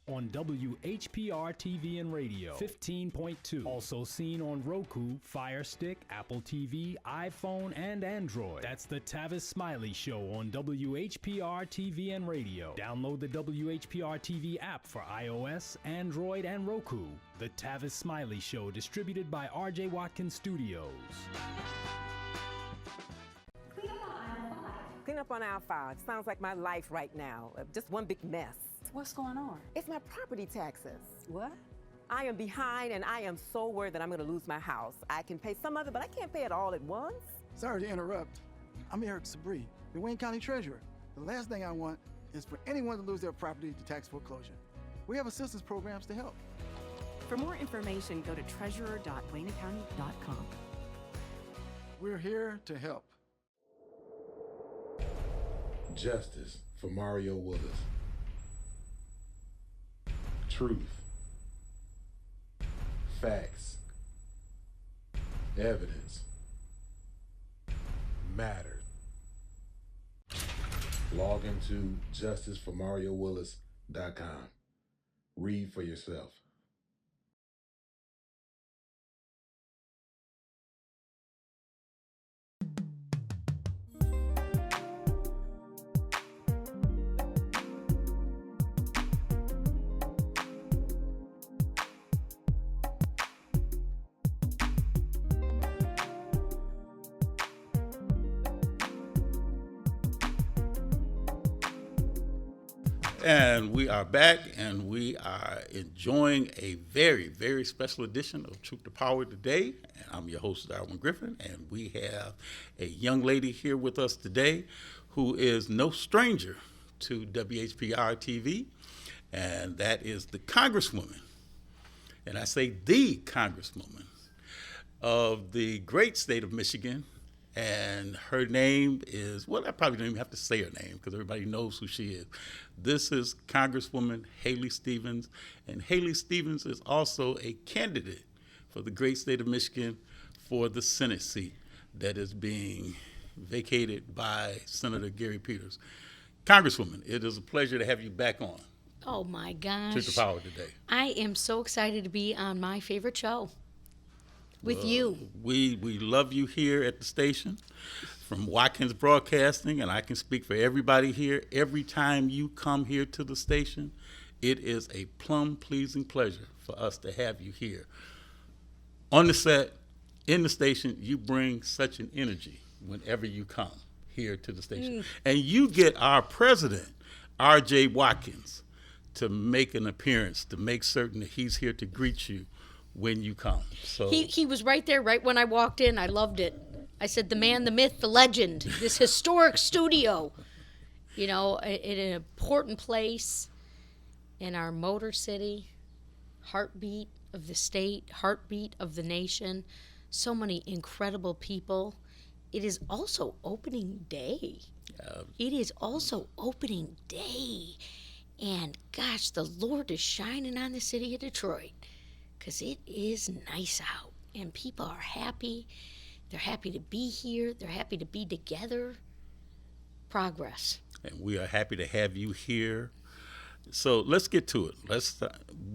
on WHPR TV and Radio 15.2. Also seen on Roku, Fire Stick, Apple TV, iPhone, and Android. That's the Tavis Smiley Show on WHPR TV and Radio. Download the WHPR TV app for iOS, Android, and Roku. The Tavis Smiley Show, distributed by R.J. Watkins Studios. Clean up on aisle 5. Sounds like my life right now. Just one big mess. What's going on? It's my property taxes. What? I am behind, and I am so worried that I'm going to lose my house. I can pay some of it, but I can't pay it all at once. Sorry to interrupt. I'm Eric Sabri, the Wayne County Treasurer. The last thing I want is for anyone to lose their property to tax foreclosure. We have assistance programs to help. For more information, go to treasurer.waynecounty.com. We're here to help. Justice for Mario Willis. Truth. Facts. Evidence. Mattered. Log into justiceformariowillis.com. Read for yourself. And we are back, and we are enjoying a very, very special edition of Truth to Power today. And I'm your host, Darwin Griffin, and we have a young lady here with us today who is no stranger to WHPR TV, and that is the Congresswoman, and I say the Congresswoman of the great state of Michigan. And her name is, well, I probably don't even have to say her name because everybody knows who she is. This is Congresswoman Haley Stevens. And Haley Stevens is also a candidate for the great state of Michigan for the Senate seat that is being vacated by Senator Gary Peters. Congresswoman, it is a pleasure to have you back on. Oh my gosh. Truth to Power today. I am so excited to be on my favorite show. With you. We love you here at the station from Watkins Broadcasting, and I can speak for everybody here. Every time you come here to the station, it is a plum-pleasing pleasure for us to have you here. On the set, in the station, you bring such an energy whenever you come here to the station. And you get our president, R.J. Watkins, to make an appearance, to make certain that he's here to greet you when you come. So he was right there right when I walked in. I loved it. I said, the man, the myth, the legend, this historic studio, you know, in an important place in our Motor City, heartbeat of the state, heartbeat of the nation, so many incredible people. It is also opening day. It is also opening day. And gosh, the Lord is shining on the city of Detroit. Because it is nice out, and people are happy. They're happy to be here. They're happy to be together. Progress. And we are happy to have you here. So let's get to it.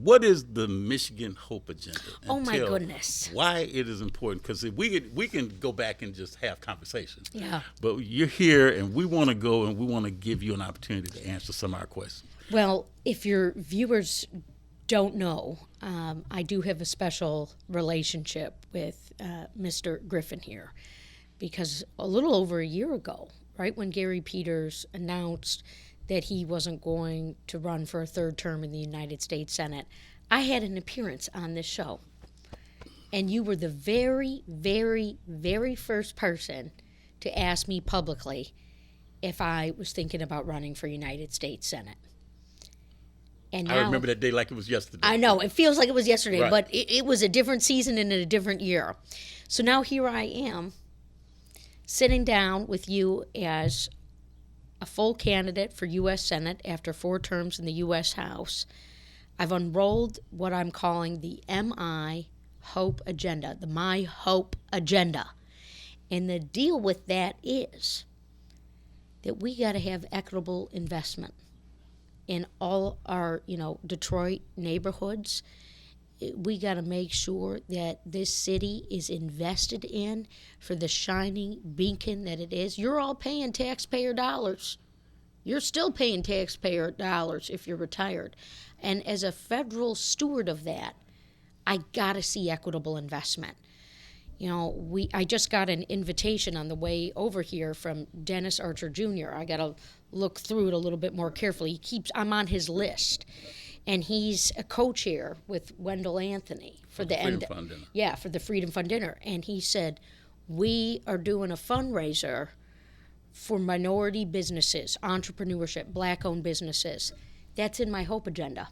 What is the Michigan Hope Agenda? Oh my goodness! Why it is important? Because we can go back and just have conversations. Yeah. But you're here, and we want to go, and we want to give you an opportunity to answer some of our questions. Well, if your viewers don't know, I do have a special relationship with Mr. Griffin here, because a little over a year ago, right when Gary Peters announced that he wasn't going to run for a third term in the United States Senate, I had an appearance on this show. And you were the very, very, very first person to ask me publicly if I was thinking about running for United States Senate. And now, I remember that day like it was yesterday. I know. It feels like it was yesterday, Right. but it was a different season and in a different year. So now here I am, sitting down with you as a full candidate for U.S. Senate after 4 terms in the U.S. House. I've unrolled what I'm calling the MI Hope Agenda, the My Hope Agenda. And the deal with that is that we got to have equitable investment in all our, Detroit neighborhoods. We got to make sure that this city is invested in for the shining beacon that it is. You're all paying taxpayer dollars. You're still paying taxpayer dollars if you're retired. And as a federal steward of that, I got to see equitable investment. I just got an invitation on the way over here from Dennis Archer Jr. I got to look through it a little bit more carefully. I'm on his list. and he's a co-chair with Wendell Anthony for the Freedom Fund Dinner. Yeah, for the Freedom Fund Dinner. And he said, we are doing a fundraiser for minority businesses, entrepreneurship, black-owned businesses. That's in my HOPE agenda.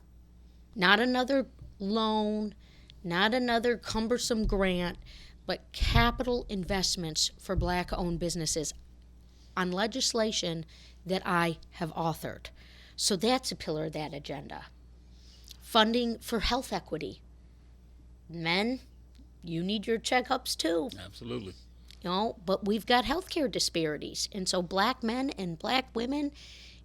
Not another loan, not another cumbersome grant, but capital investments for black-owned businesses on legislation that I have authored. So that's a pillar of that agenda. Funding for health equity. Men, you need your checkups too. Absolutely. You know, but we've got healthcare disparities. And so black men and black women,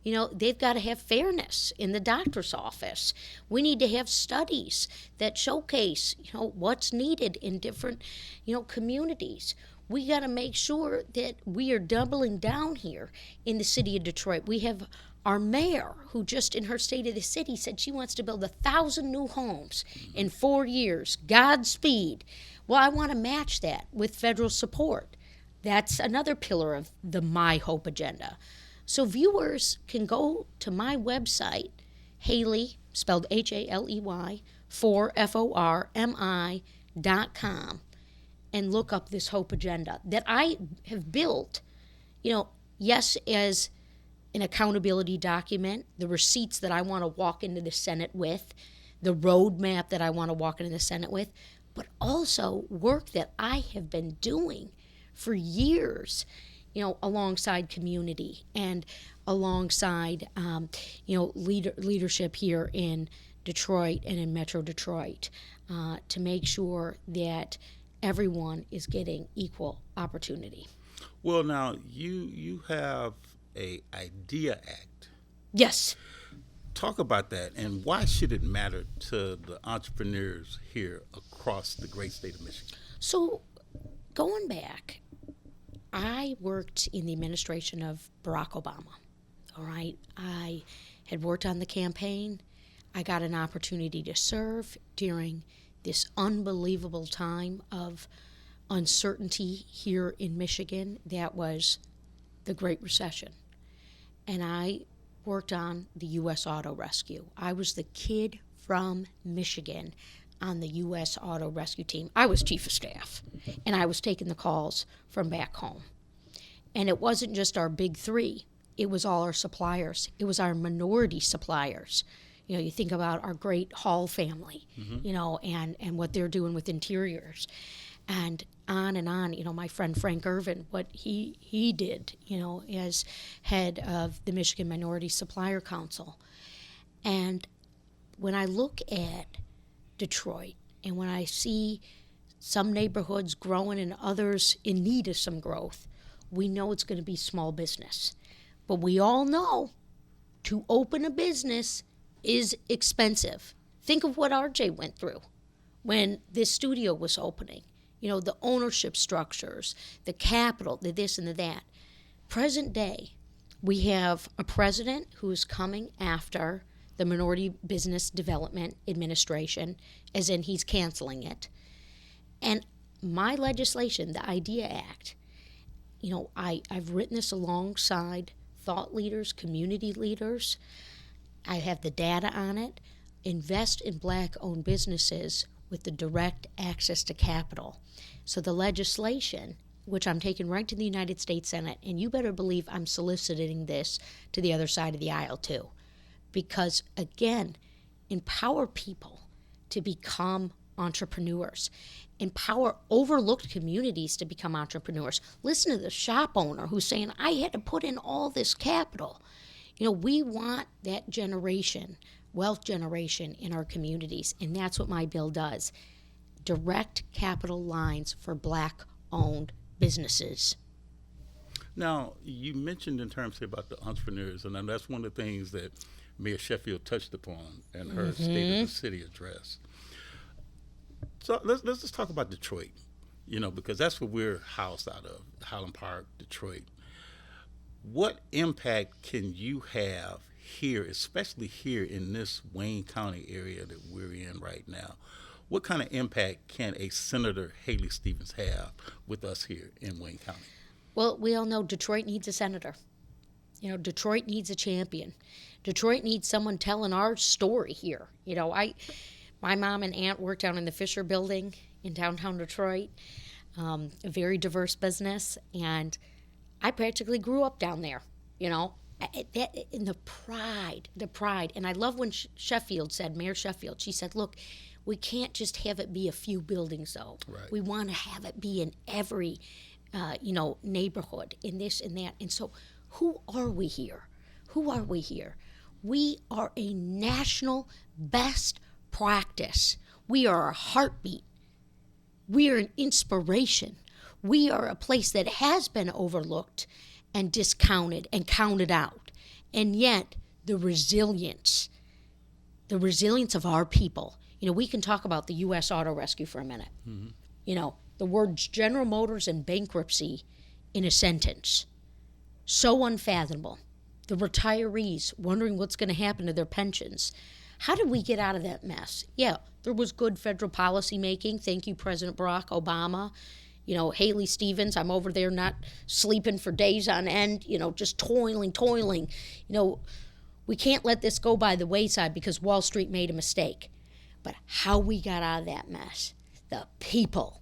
you know, they've got to have fairness in the doctor's office. We need to have studies that showcase, you know, what's needed in different, you know, communities. We got to make sure that we are doubling down here in the city of Detroit. We have our mayor, who just in her State of the City said she wants to build 1,000 new homes in 4 years. Godspeed. Well, I want to match that with federal support. That's another pillar of the My Hope agenda. So viewers can go to my website, Haley, spelled Haley, formi.com, and look up this Hope agenda that I have built, you know, yes, as an accountability document, the receipts that I want to walk into the Senate with, the roadmap that I want to walk into the Senate with, but also work that I have been doing for years, you know, alongside community and alongside, you know, leadership here in Detroit and in Metro Detroit to make sure that everyone is getting equal opportunity. Well, now, you have a IDEA Act. Yes. Talk about that, and why should it matter to the entrepreneurs here across the great state of Michigan? So, going back, I worked in the administration of Barack Obama, all right? I had worked on the campaign. I got an opportunity to serve during this unbelievable time of uncertainty here in Michigan that was the Great Recession. And I worked on the U.S. Auto Rescue. I was the kid from Michigan on the U.S. Auto Rescue team. I was chief of staff, and I was taking the calls from back home. And it wasn't just our big three. It was all our suppliers. It was our minority suppliers. You know, you think about our great Hall family, you know, and what they're doing with interiors. And on, you know, my friend Frank Irvin, what he did, you know, as head of the Michigan Minority Supplier Council. And when I look at Detroit and when I see some neighborhoods growing and others in need of some growth, we know it's going to be small business. But we all know to open a business is expensive. Think of what RJ went through when this studio was opening. You know, the ownership structures, the capital, the this and the that. Present day, we have a president who is coming after the Minority Business Development Administration, as in he's canceling it. And my legislation, the IDEA Act, you know, I've written this alongside thought leaders, community leaders. I have the data on it. Invest in black-owned businesses with the direct access to capital. So the legislation, which I'm taking right to the United States Senate, and you better believe I'm soliciting this to the other side of the aisle too. Because again, empower people to become entrepreneurs. Empower overlooked communities to become entrepreneurs. Listen to the shop owner who's saying, I had to put in all this capital. You know, we want that generation, wealth generation in our communities, and that's what my bill does. Direct capital lines for black-owned businesses. Now, you mentioned in terms here about the entrepreneurs, and that's one of the things that Mayor Sheffield touched upon in her State of the City address. So let's just talk about Detroit, you know, because that's where we're housed out of, Highland Park, Detroit. What impact can you have here, especially here in this Wayne County area that we're in right now? What kind of impact can a Senator Haley Stevens have with us here in Wayne County? Well, we all know Detroit needs a senator. You know, Detroit needs a champion. Detroit needs someone telling our story here. You know, my mom and aunt worked down in the Fisher Building in downtown Detroit, a very diverse business, and I practically grew up down there, you know. In the pride, and I love when Sheffield said, Mayor Sheffield, she said, look, we can't just have it be a few buildings, though. Right. We want to have it be in every, neighborhood, in this and that. And so who are we here? Who are we here? We are a national best practice. We are a heartbeat. We are an inspiration. We are a place that has been overlooked and discounted and counted out. And yet, the resilience of our people. You know, we can talk about the U.S. Auto Rescue for a minute. Mm-hmm. You know, the words General Motors and bankruptcy in a sentence. So unfathomable. The retirees wondering what's going to happen to their pensions. How did we get out of that mess? Yeah, there was good federal policy making. Thank you, President Barack Obama. You know, Haley Stevens, I'm over there not sleeping for days on end, you know, just toiling. You know, we can't let this go by the wayside because Wall Street made a mistake. But how we got out of that mess, the people,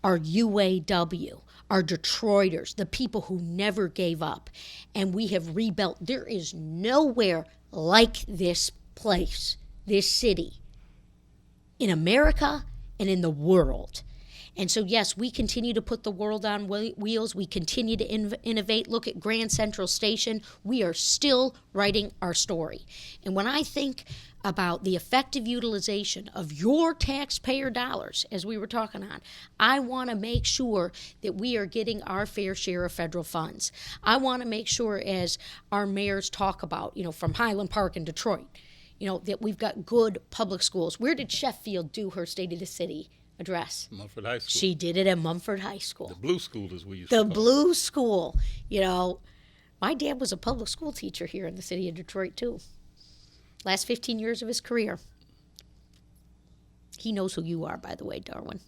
our UAW, our Detroiters, the people who never gave up, and we have rebuilt. There is nowhere like this place, this city, in America and in the world. And so, yes, we continue to put the world on wheels. We continue to innovate. Look at Grand Central Station. We are still writing our story. And when I think about the effective utilization of your taxpayer dollars, as we were talking on, I want to make sure that we are getting our fair share of federal funds. I want to make sure, as our mayors talk about, you know, from Highland Park in Detroit, you know, that we've got good public schools. Where did Sheffield do her State of the City address? Mumford High School. She did it at Mumford High School. The Blue School, as we used to call it. The Blue School. You know, my dad was a public school teacher here in the city of Detroit, too. Last 15 years of his career. He knows who you are, by the way, Darwin.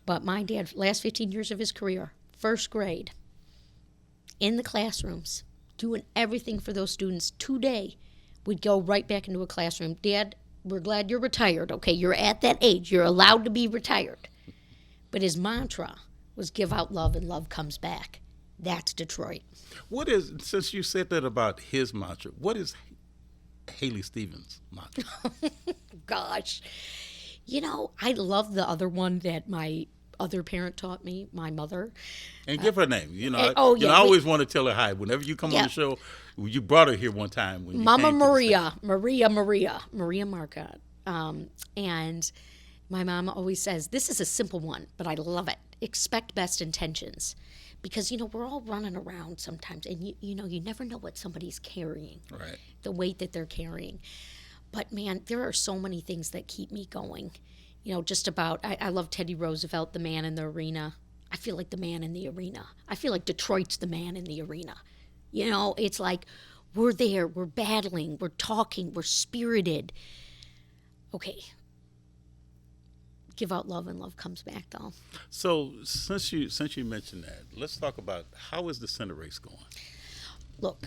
But my dad, last 15 years of his career, first grade, in the classrooms, doing everything for those students. Today, we'd go right back into a classroom. Dad, we're glad you're retired, okay? You're at that age. You're allowed to be retired. But his mantra was give out love and love comes back. That's Detroit. What is, since you said that about his mantra, what is Haley Stevens' mantra? Gosh. You know, I love the other one that my other parent taught me, my mother. And give her a name. You know, I always want to tell her hi. Whenever you come on the show, you brought her here one time. When Mama Maria Marcotte. And my mom always says, this is a simple one, but I love it. Expect best intentions. Because, you know, we're all running around sometimes, and, you know, you never know what somebody's carrying, right? The weight that they're carrying. But, man, there are so many things that keep me going. You know, just about, I love Teddy Roosevelt, the man in the arena. I feel like the man in the arena. I feel like Detroit's the man in the arena. You know, it's like we're there, we're battling, we're talking, we're spirited. Okay. Give out love and love comes back, though. So since you mentioned that, let's talk about how is the Senate race going? Look,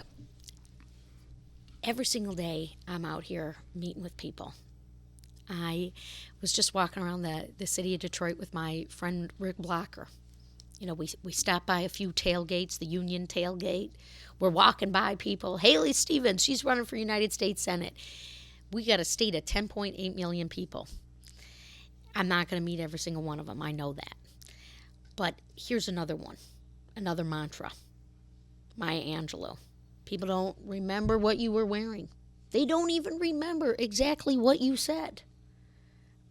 every single day I'm out here meeting with people. I was just walking around the city of Detroit with my friend Rick Blocker. You know, we stopped by a few tailgates, the Union tailgate. We're walking by people. Haley Stevens, she's running for United States Senate. We got a state of 10.8 million people. I'm not going to meet every single one of them. I know that. But here's another one, another mantra. Maya Angelou. People don't remember what you were wearing. They don't even remember exactly what you said.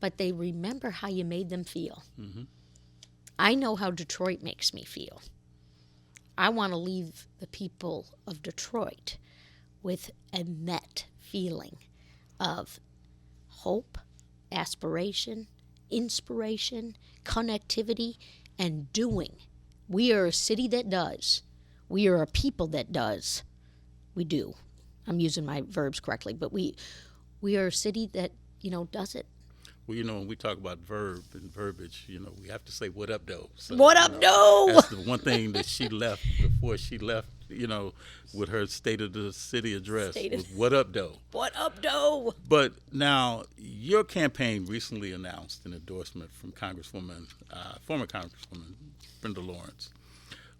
But they remember how you made them feel. Mm-hmm. I know how Detroit makes me feel. I want to leave the people of Detroit with a met feeling of hope, aspiration, inspiration, connectivity, and doing. We are a city that does. We are a people that does. We do. I'm using my verbs correctly, but we are a city that, you know, does it. Well, you know, when we talk about verb and verbiage, you know, we have to say what up, though. So, what up, though? That's the one thing that she left before she left, with her State of the City address. State of- What up, though? What up, though? But now, your campaign recently announced an endorsement from former Congresswoman Brenda Lawrence,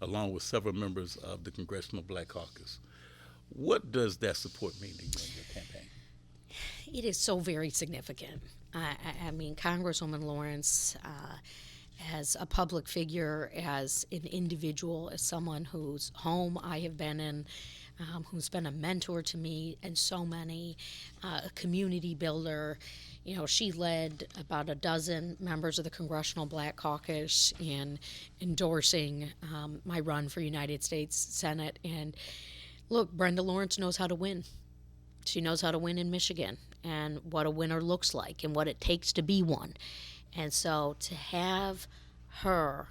along with several members of the Congressional Black Caucus. What does that support mean to you in your campaign? It is so very significant. I mean, Congresswoman Lawrence, as a public figure, as an individual, as someone whose home I have been in, who's been a mentor to me and so many, a community builder. She led about a dozen members of the Congressional Black Caucus in endorsing my run for United States Senate. And look, Brenda Lawrence knows how to win. She knows how to win in Michigan and what a winner looks like and what it takes to be one. And so to have her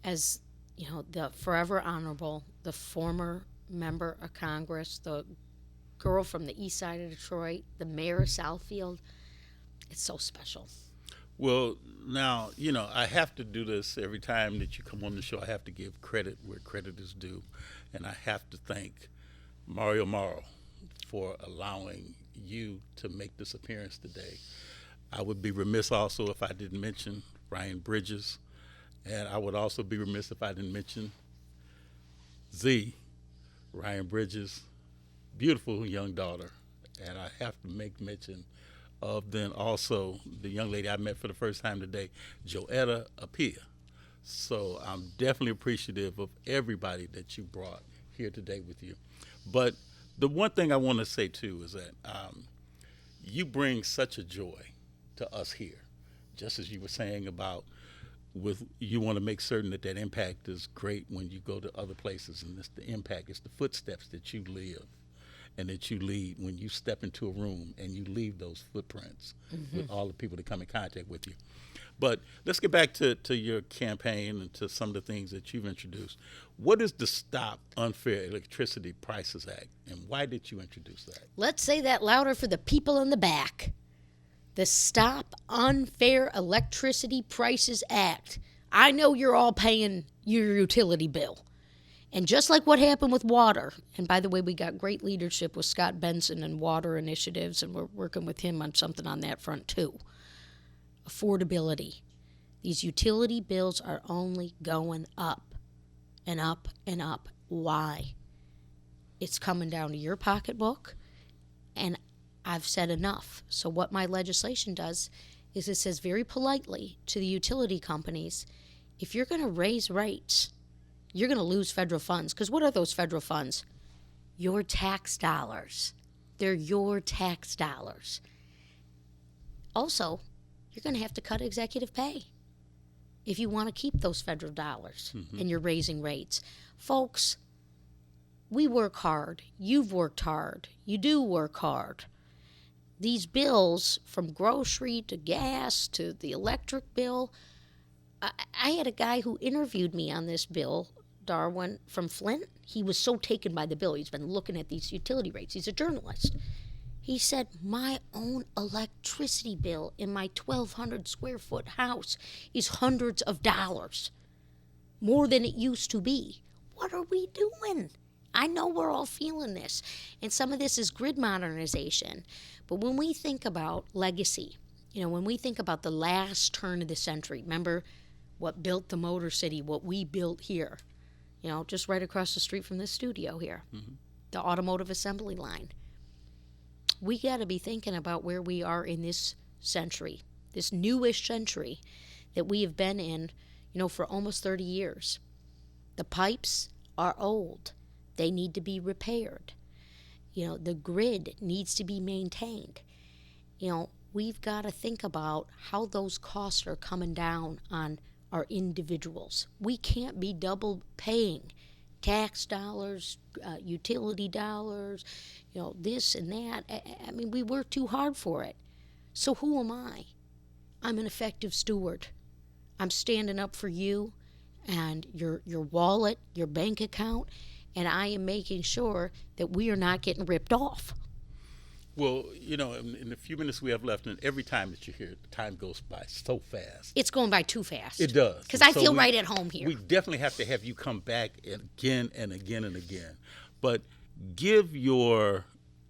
as, the forever honorable, the former member of Congress, the girl from the east side of Detroit, the mayor of Southfield, it's so special. Well, now, I have to do this every time that you come on the show. I have to give credit where credit is due. And I have to thank Mario Morrow for allowing you to make this appearance today. I would be remiss also if I didn't mention Ryan Bridges, and I would also be remiss if I didn't mention Ryan Bridges' beautiful young daughter, and I have to make mention of then also the young lady I met for the first time today, Joetta Apia. So I'm definitely appreciative of everybody that you brought here today with you. But the one thing I want to say too is that you bring such a joy to us here, just as you were saying about you want to make certain that impact is great when you go to other places, and the impact is the footsteps that you live and that you lead when you step into a room and you leave those footprints with all the people that come in contact with you. But let's get back to your campaign and to some of the things that you've introduced. What is the Stop Unfair Electricity Prices Act, and why did you introduce that? Let's say that louder for the people in the back. The Stop Unfair Electricity Prices Act. I know you're all paying your utility bill. And just like what happened with water, and by the way, we got great leadership with Scott Benson and Water Initiatives, and we're working with him on something on that front too. Affordability. These utility bills are only going up and up and up. Why? It's coming down to your pocketbook, and I've said enough. So what my legislation does is it says very politely to the utility companies, if you're going to raise rates, you're going to lose federal funds. Because what are those federal funds? Your tax dollars. They're your tax dollars. Also, you're going to have to cut executive pay if you want to keep those federal dollars and you're raising rates. Folks, we work hard. You've worked hard. You do work hard. These bills, from grocery to gas to the electric bill, I had a guy who interviewed me on this bill, Darwin, from Flint. He was so taken by the bill. He's been looking at these utility rates. He's a journalist. He said, my own electricity bill in my 1,200 square foot house is hundreds of dollars, more than it used to be. What are we doing? I know we're all feeling this, and some of this is grid modernization. But when we think about legacy, when we think about the last turn of the century, remember what built the Motor City, what we built here, just right across the street from this studio here, the automotive assembly line. We got to be thinking about where we are in this century, this newish century that we have been in, for almost 30 years. The pipes are old. They need to be repaired. The grid needs to be maintained. We've got to think about how those costs are coming down on our individuals. We can't be double paying tax dollars, utility dollars, this and that. I mean, we work too hard for it. So who am I? I'm an effective steward. I'm standing up for you and your wallet, your bank account, and I am making sure that we are not getting ripped off. Well, in the few minutes we have left, and every time that you're here, the time goes by so fast. It's going by too fast. It does. Because I feel right at home here. We definitely have to have you come back again and again and again. But give your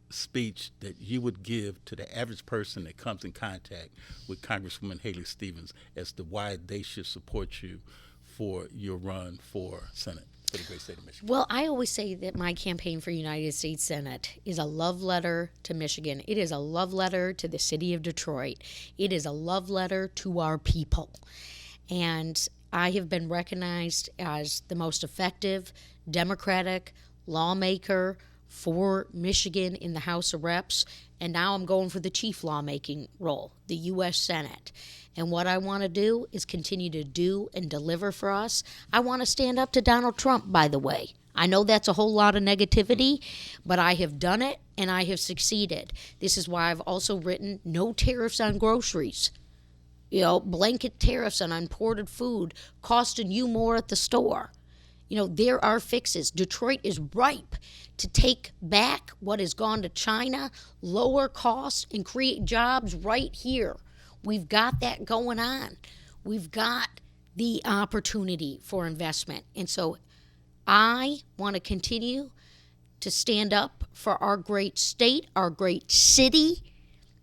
speech that you would give to the average person that comes in contact with Congresswoman Haley Stevens as to why they should support you for your run for Senate for the great state of Michigan. Well, I always say that my campaign for United States Senate is a love letter to Michigan. It is a love letter to the city of Detroit. It is a love letter to our people. And I have been recognized as the most effective Democratic lawmaker for Michigan in the House of Reps, and now I'm going for the chief lawmaking role, the U.S. Senate. And what I want to do is continue to do and deliver for us. I want to stand up to Donald Trump, by the way. I know that's a whole lot of negativity, but I have done it and I have succeeded. This is why I've also written no tariffs on groceries. Blanket tariffs on imported food costing you more at the store. There are fixes. Detroit is ripe to take back what has gone to China, lower costs, and create jobs right here. We've got that going on. We've got the opportunity for investment. And so I want to continue to stand up for our great state, our great city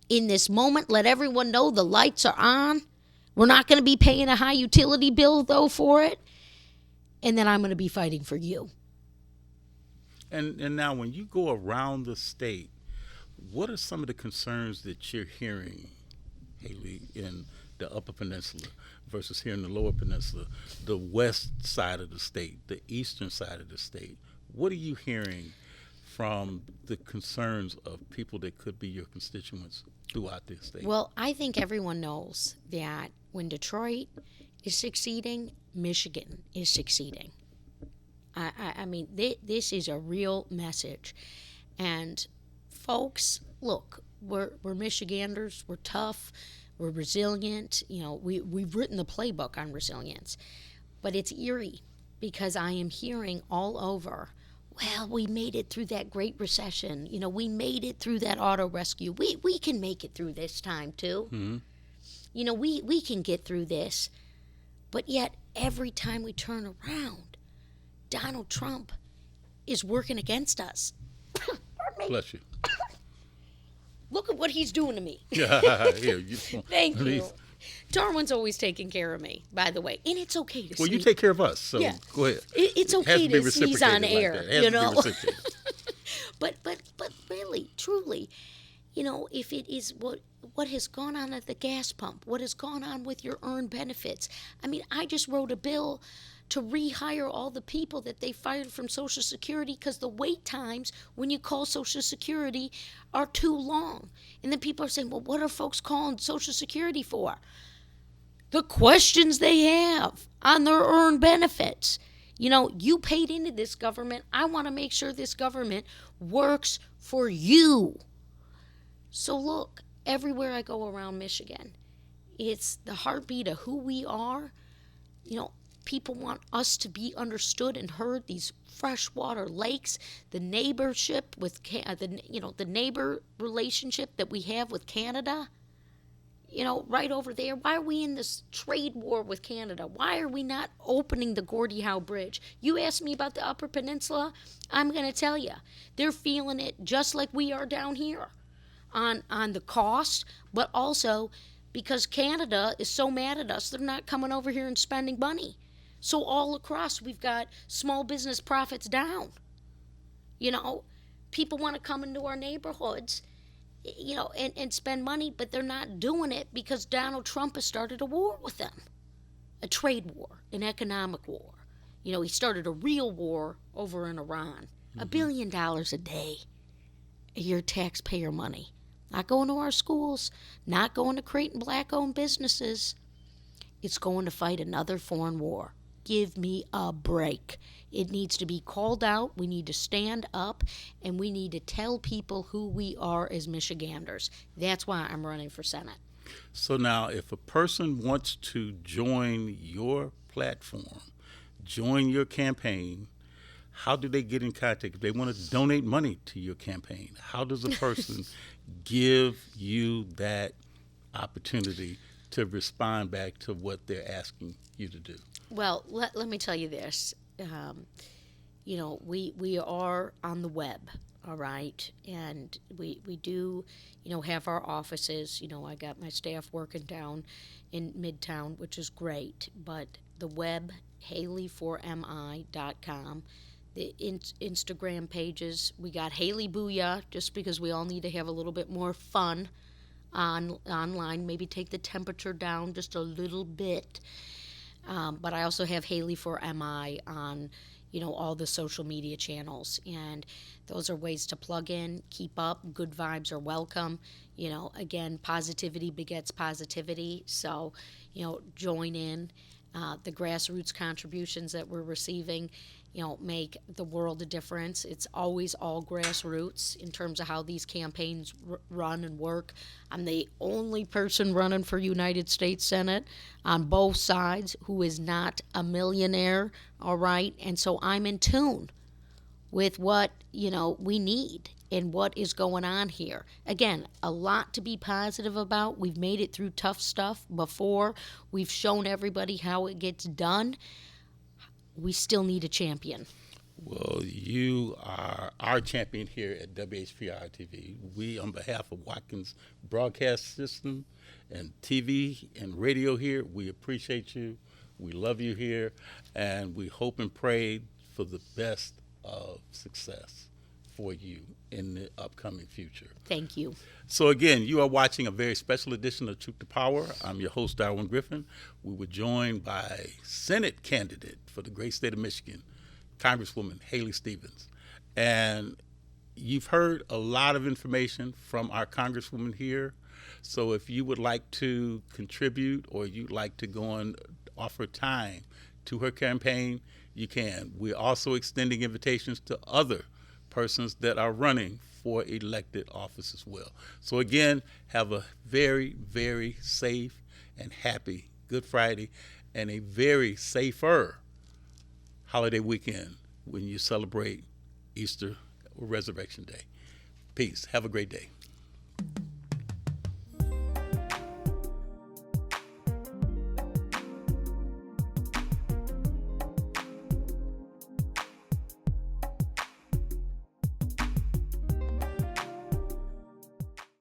in this moment. Let everyone know the lights are on. We're not going to be paying a high utility bill, though, for it. And then I'm going to be fighting for you. And now when you go around the state, what are some of the concerns that you're hearing, Haley, in the Upper Peninsula versus here in the Lower Peninsula, the west side of the state, the eastern side of the state? What are you hearing from the concerns of people that could be your constituents throughout the state? Well, I think everyone knows that when Detroit is succeeding, Michigan is succeeding. I mean, this is a real message. And folks, look, we're Michiganders. We're tough. We're resilient. We've written the playbook on resilience. But it's eerie because I am hearing all over, well, we made it through that Great Recession. We made it through that auto rescue. We can make it through this time, too. Mm-hmm. We can get through this. But yet, every time we turn around, Donald Trump is working against us. Bless you. Look at what he's doing to me. Thank you. Darwin's always taking care of me, by the way. And it's okay to Well, you take care of us, so go ahead. It's okay to sneeze on air, But really, truly, if it is what has gone on at the gas pump, what has gone on with your earned benefits. I mean, I just wrote a bill to rehire all the people that they fired from Social Security because the wait times when you call Social Security are too long. And then people are saying, well, what are folks calling Social Security for? The questions they have on their earned benefits. You paid into this government. I want to make sure this government works for you. So look, everywhere I go around Michigan, it's the heartbeat of who we are. People want us to be understood and heard. These freshwater lakes, the neighborship with the neighbor relationship that we have with Canada. Right over there. Why are we in this trade war with Canada? Why are we not opening the Gordie Howe Bridge? You asked me about the Upper Peninsula. I'm going to tell you, they're feeling it just like we are down here on the cost, but also because Canada is so mad at us, they're not coming over here and spending money. So all across, we've got small business profits down. People want to come into our neighborhoods, and spend money, but they're not doing it because Donald Trump has started a war with them. A trade war, an economic war. He started a real war over in Iran. Mm-hmm. $1 billion a day of your taxpayer money. Not going to our schools, not going to creating black-owned businesses. It's going to fight another foreign war. Give me a break. It needs to be called out. We need to stand up, and we need to tell people who we are as Michiganders. That's why I'm running for Senate. So now, if a person wants to join your platform, join your campaign, how do they get in contact? If they want to donate money to your campaign, how does a person give you that opportunity to respond back to what they're asking you to do? Well, let me tell you this. We are on the web, all right? And we do, have our offices. I got my staff working down in Midtown, which is great. But the web, HaleyForMI.com. The Instagram pages, we got Haley Booyah, just because we all need to have a little bit more fun online, maybe take the temperature down just a little bit. But I also have Haley for MI on, all the social media channels. And those are ways to plug in, keep up. Good vibes are welcome. Again, positivity begets positivity. So, join in. The grassroots contributions that we're receiving, make the world a difference. It's always all grassroots in terms of how these campaigns run and work. I'm the only person running for United States Senate on both sides who is not a millionaire, all right? And so I'm in tune with what, we need and what is going on here. Again, a lot to be positive about. We've made it through tough stuff before. We've shown everybody how it gets done. We still need a champion. Well, you are our champion here at WHPR TV. We, on behalf of Watkins Broadcast System and TV and radio here, we appreciate you. We love you here, and we hope and pray for the best of success for you in the upcoming future. Thank you. So again, you are watching a very special edition of Truth to Power. I'm your host, Darwin Griffin. We were joined by Senate candidate for the great state of Michigan, Congresswoman Haley Stevens. And you've heard a lot of information from our Congresswoman here. So if you would like to contribute or you'd like to go and offer time to her campaign, you can. We're also extending invitations to other persons that are running for elected office as well. So again, have a very, very safe and happy Good Friday and a very safer holiday weekend when you celebrate Easter or Resurrection Day. Peace. Have a great day.